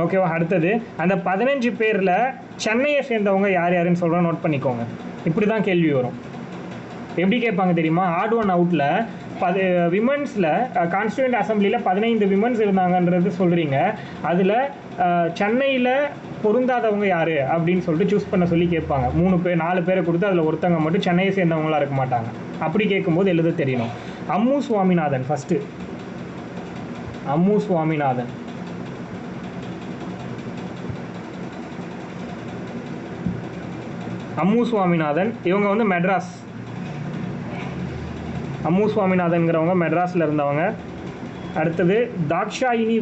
ஓகேவா? அடுத்தது அந்த 15 பேரில் சென்னையை சேர்ந்தவங்க யார் யாருன்னு சொல்கிறோம், நோட் பண்ணிக்கோங்க. இப்படி தான் கேள்வி வரும். எப்படி கேட்பாங்க தெரியுமா? ஆட் ஒன் அவுட்டில் விமன்ஸில் கான்ஸ்டியூண்ட் அசம்பிளியில் 15 விமன்ஸ் இருந்தாங்கன்றது சொல்கிறீங்க. அதில் சென்னையில் பொருந்தாதவங்க யார் அப்படின்னு சொல்லிட்டு சூஸ் பண்ண சொல்லி கேட்பாங்க. 4 பேரை கொடுத்து அதில் ஒருத்தவங்க மட்டும் சென்னையை சேர்ந்தவங்களாக இருக்க மாட்டாங்க. அப்படி கேட்கும்போது எழுத தெரியணும். அம்மு சுவாமிநாதன் ஃபஸ்ட்டு. அம்மு சுவாமிநாதன் இவங்க வந்து மெட்ராஸ். அம்மு சுவாமிநாதன்கிறவங்க மெட்ராஸில் இருந்தவங்க. அடுத்தது தாக்ஷாயினி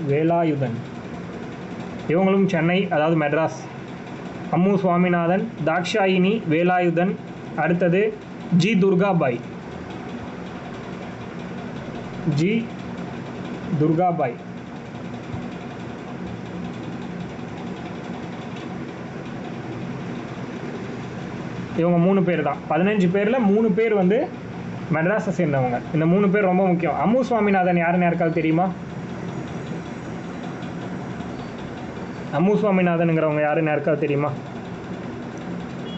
வேலாயுதன் இவங்களும் சென்னை, அதாவது மெட்ராஸ். அம்மு சுவாமிநாதன், தாக்ஷாயினி வேலாயுதன், அடுத்தது ஜி துர்காபாய். ஜி துர்காபாய். இவங்க 3 பேர் தான். 15 பேரில் 3 பேர் வந்து மெட்ராஸை சேர்ந்தவங்க. இந்த 3 பேர் ரொம்ப முக்கியம். அம்மு சுவாமிநாதன் யாருன்னு யாருக்காவது தெரியுமா? அம்மு சுவாமிநாதனுங்கிறவங்க யாருன்னு யாருக்காவது தெரியுமா?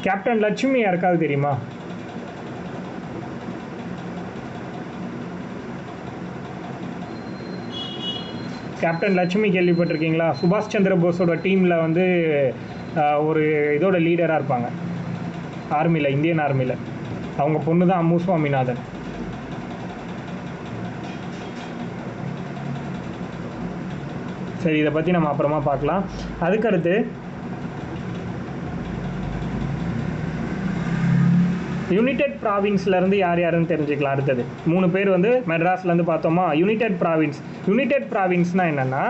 கேப்டன் லட்சுமி யாருக்காவது தெரியுமா? கேப்டன் லட்சுமி கேள்விப்பட்டிருக்கீங்களா? சுபாஷ் சந்திர போஸோட டீமில் வந்து ஒரு இதோட லீடராக இருப்பாங்க ஆர்மியில், இந்தியன் ஆர்மியில். அவங்க பொண்ணு தான் அம்மு சுவாமிநாதன். சரி, இதை பற்றி நம்ம அப்புறமா பார்க்கலாம். அதுக்கடுத்து யுனைடெட் ப்ராவின்ஸ்லேருந்து யார் யாருன்னு தெரிஞ்சுக்கலாம். அடுத்தது 3 பேர் வந்து மெட்ராஸ்லேருந்து பார்த்தோமா. United province. யுனைடெட் ப்ராவின்ஸ்னால் என்னென்னா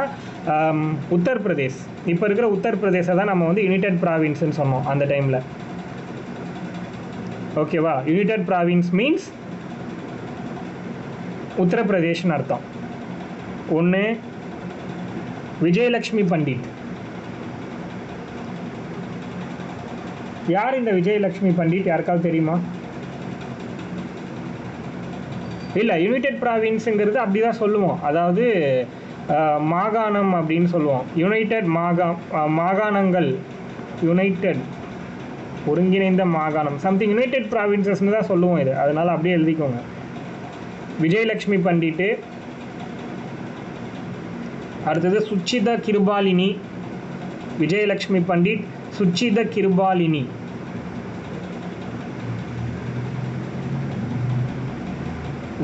உத்தரப்பிரதேஷ். இப்போ இருக்கிற உத்தரப்பிரதேசை தான் நம்ம வந்து யுனைடெட் ப்ராவின்ஸ்ன்னு சொன்னோம் அந்த டைமில். ஓகேவா? யுனைடெட் ப்ராவின்ஸ் மீன்ஸ் உத்தரப்பிரதேஷ்னு அர்த்தம். ஒன்று விஜயலக்ஷ்மி பண்டிட். யார் இந்த விஜயலக்ஷ்மி பண்டிட்? யாருக்காவது தெரியுமா? இல்லை, யுனைடெட் ப்ராவின்ஸுங்கிறது அப்படி தான் சொல்லுவோம். அதாவது மாகாணம் அப்படின்னு சொல்லுவோம். யுனைடெட் மாகாணங்கள், யுனைடெட் ஒருங்கிணைந்த மாகாணம், சம்திங் யுனைடெட் ப்ராவின்சஸ்ன்னு தான் சொல்லுவோம் இது. அதனால் அப்படியே எழுதிக்கோங்க. விஜயலக்ஷ்மி பண்டிட்டு. அடுத்தது Sucheta Kripalani. Vijayalakshmi Pandit, Sucheta Kripalani.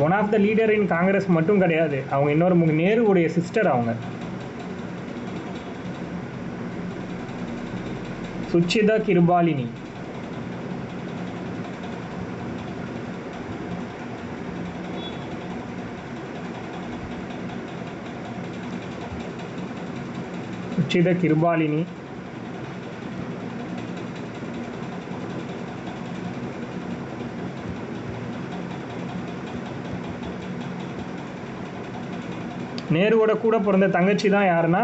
One of the leader in Congress மட்டும் கிடையாது, அவங்க இன்னொரு நேருவுடைய சிஸ்டர் அவங்க. சுச்சிதா கிருபாலினி. சுச்சித கிருபாலினி. நேருவோட கூட பிறந்த தங்கச்சி தான் யாருன்னா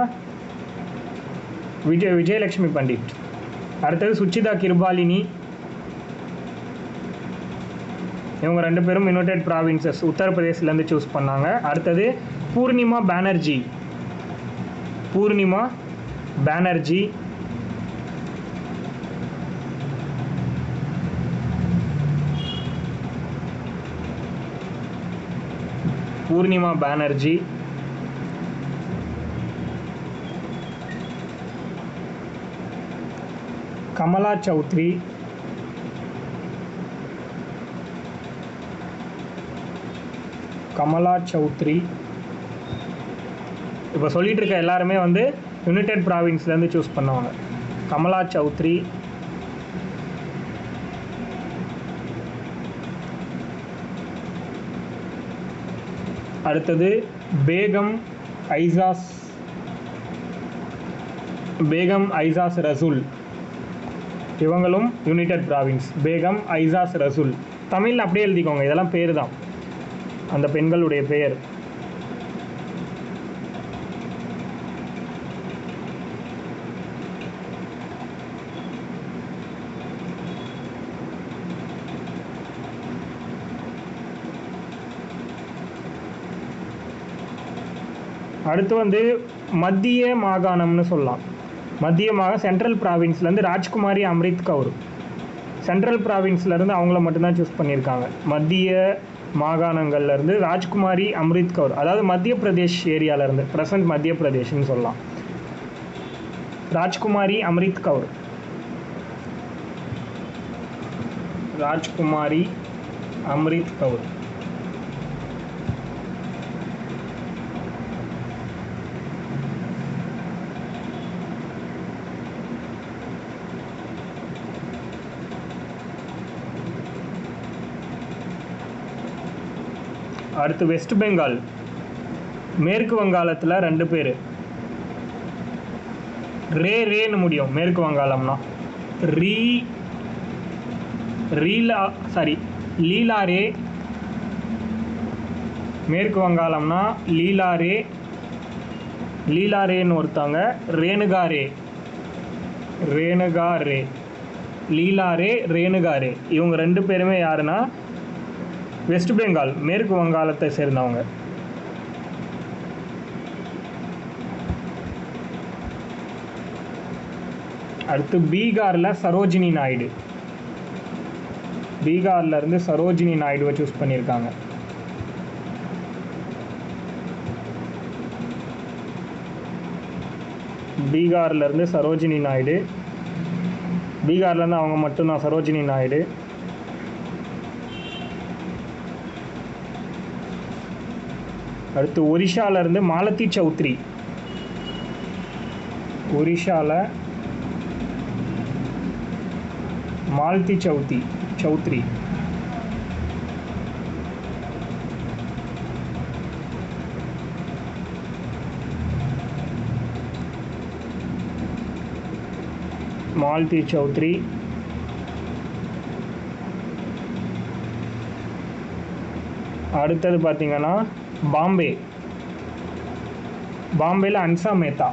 விஜயலக்ஷ்மி பண்டிட். அடுத்தது சுச்சிதா கிருபாலினி. இவங்க 2 பேரும் யுனைடெட் ப்ராவின்சஸ் உத்தரப்பிரதேசிலேருந்து சூஸ் பண்ணாங்க. அடுத்தது பூர்ணிமா பானர்ஜி. பூர்ணிமா பானர்ஜி. பூர்ணிமா பானர்ஜி. கமலா சௌத்ரி. கமலா சௌத்ரி. இப்போ சொல்லிட்டு இருக்க எல்லாருமே வந்து யுனைடெட் ப்ராவின்ஸ்லேருந்து சூஸ் பண்ணுவாங்க. கமலா சௌத்ரி. அடுத்தது பேகம் ஐசாஸ் ரசூல். இவங்களும் யுனைடெட் ப்ராவின்ஸ். பேகம் ஐசாஸ் ரசூல். தமிழில் அப்படியே எழுதிக்கோங்க, இதெல்லாம் பேர் தான், அந்த பெண்களுடைய பெயர். அடுத்து வந்து மத்திய மாகாணம்னு சொல்லலாம். மத்திய சென்ட்ரல் ப்ராவின்ஸ்லேருந்து ராஜ்குமாரி அம்ரித் கவுர். சென்ட்ரல் ப்ராவின்ஸ்லேருந்து அவங்கள மட்டும்தான் சூஸ் பண்ணியிருக்காங்க. மத்திய மாகாணங்கள்லேருந்து ராஜ்குமாரி அம்ரித் கவுர், அதாவது மத்திய பிரதேஷ் ஏரியாவிலேருந்து, ப்ரெசன்ட் மத்திய பிரதேஷ்னு சொல்லலாம். ராஜ்குமாரி அம்ரித் கவுர். ராஜ்குமாரி அம்ரித் கவுர். அடுத்து வெஸ்ட் பெங்கால். மேற்கு வங்காளத்தில் 2 பேர். ரேன்னு முடியும் மேற்கு வங்காளம்னா. லீலாரே. மேற்கு வங்காளம்னா லீலாரேன்னு ஒருத்தவங்க. ரேணுகாரே, லீலாரே, ரேணுகாரே, இவங்க 2 பேருமே யாருன்னா வெஸ்ட் பெங்கால், மேற்கு வங்காளத்தை சேர்ந்தவங்க. அடுத்து பீகாரில் சரோஜினி நாயுடு. பீகார்ல இருந்து சரோஜினி நாயுடுவை சூஸ் பண்ணியிருக்காங்க. பீகார்ல இருந்து சரோஜினி நாயுடு. பீகார்ல இருந்து அவங்க மட்டும்தான், சரோஜினி நாயுடு. அடுத்து ஒரிஷால இருந்து மாலதி சௌத்ரி. ஒரிஷால மாலதி சௌத்ரி. மாலதி சௌத்ரி. அடுத்தது பார்த்தீங்கன்னா பாம்பேல அன்சா மேத்தா.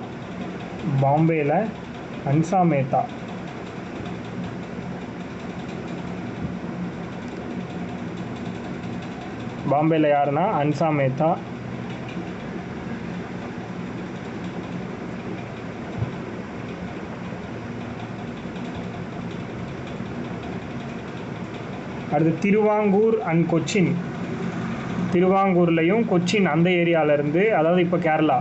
பாம்பேல யாருன்னா அன்சா மேத்தா. அடுத்து திருவாங்கூர் அண்ட் கொச்சின். திருவாங்கூர்லையும் கொச்சின் அந்த ஏரியாவிலேருந்து, அதாவது இப்போ கேரளா.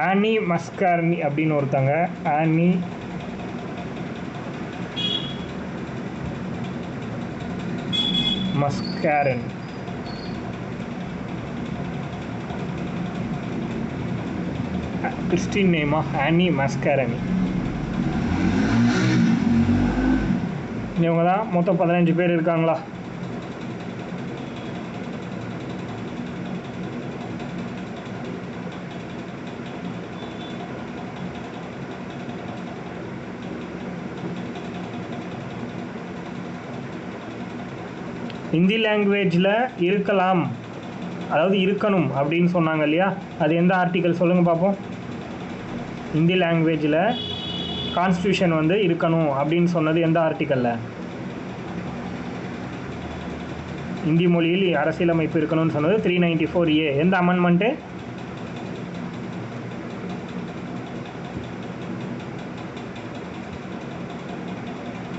ஆனி மஸ்காரணி அப்படின்னு ஒருத்தங்க. ஆனி மஸ்காரன். கிறிஸ்டின் நேமா ஆனி மஸ்காரணி. இவங்க தான் மொத்தம் 15 பேர் இருக்காங்களா? ஹிந்தி லாங்குவேஜில் இருக்கலாம், அதாவது இருக்கணும் அப்படின்னு சொன்னாங்க இல்லையா, அது எந்த ஆர்டிக்கல் சொல்லுங்கள் பார்ப்போம். ஹிந்தி லாங்குவேஜில் கான்ஸ்டியூஷன் வந்து இருக்கணும் அப்படின்னு சொன்னது எந்த ஆர்டிக்கலில்? இந்தி மொழியில் அரசியலமைப்பு இருக்கணும்னு சொன்னது 394A. எந்த அமெண்ட்மெண்ட்டு?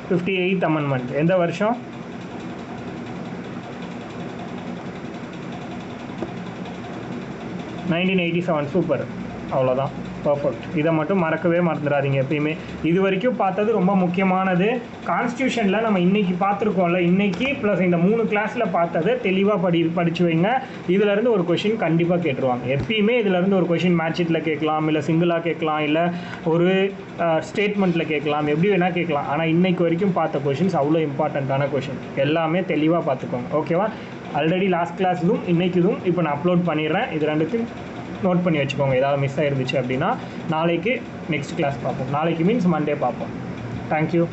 $58th amendment. எந்த வருஷம்? 1987. சூப்பர், அவ்வளோதான், பர்ஃபெக்ட். இதை மட்டும் மறந்துடாதீங்க எப்பயுமே. இது வரைக்கும் பார்த்தது ரொம்ப முக்கியமானது. கான்ஸ்டியூஷனில் நம்ம இன்றைக்கி பார்த்துருக்கோம்ல, இன்றைக்கி ப்ளஸ் இந்த 3 கிளாஸில் பார்த்ததை தெளிவாக படித்து வைங்க. இதிலேருந்து ஒரு கொஷின் கண்டிப்பாக கேட்டுருவாங்க. எப்பயுமே இதிலேருந்து ஒரு கொஷின் மேட்சிட்டில் கேட்கலாம், இல்லை சிங்கிளாக கேட்கலாம், இல்லை ஒரு ஸ்டேட்மெண்ட்டில் கேட்கலாம், எப்படி வேணால் கேட்கலாம். ஆனால் இன்றைக்கு வரைக்கும் பார்த்த கொஷின்ஸ் அவ்வளோ இம்பார்ட்டண்ட்டான கொஷின். எல்லாமே தெளிவாக பார்த்துக்கோங்க, ஓகேவா? ஆல்ரெடி லாஸ்ட் கிளாஸ் இதுவும் இன்றைக்கி இதுவும் இப்போ நான் அப்லோட் பண்ணிடுறேன். இது ரெண்டுத்தையும் நோட் பண்ணி வச்சுக்கோங்க. ஏதாவது மிஸ் ஆகிருந்துச்சு அப்படின்னா நாளைக்கு நெக்ஸ்ட் கிளாஸ் பார்ப்போம். நாளைக்கு மீன்ஸ் மண்டே பார்ப்போம். தேங்க்யூ.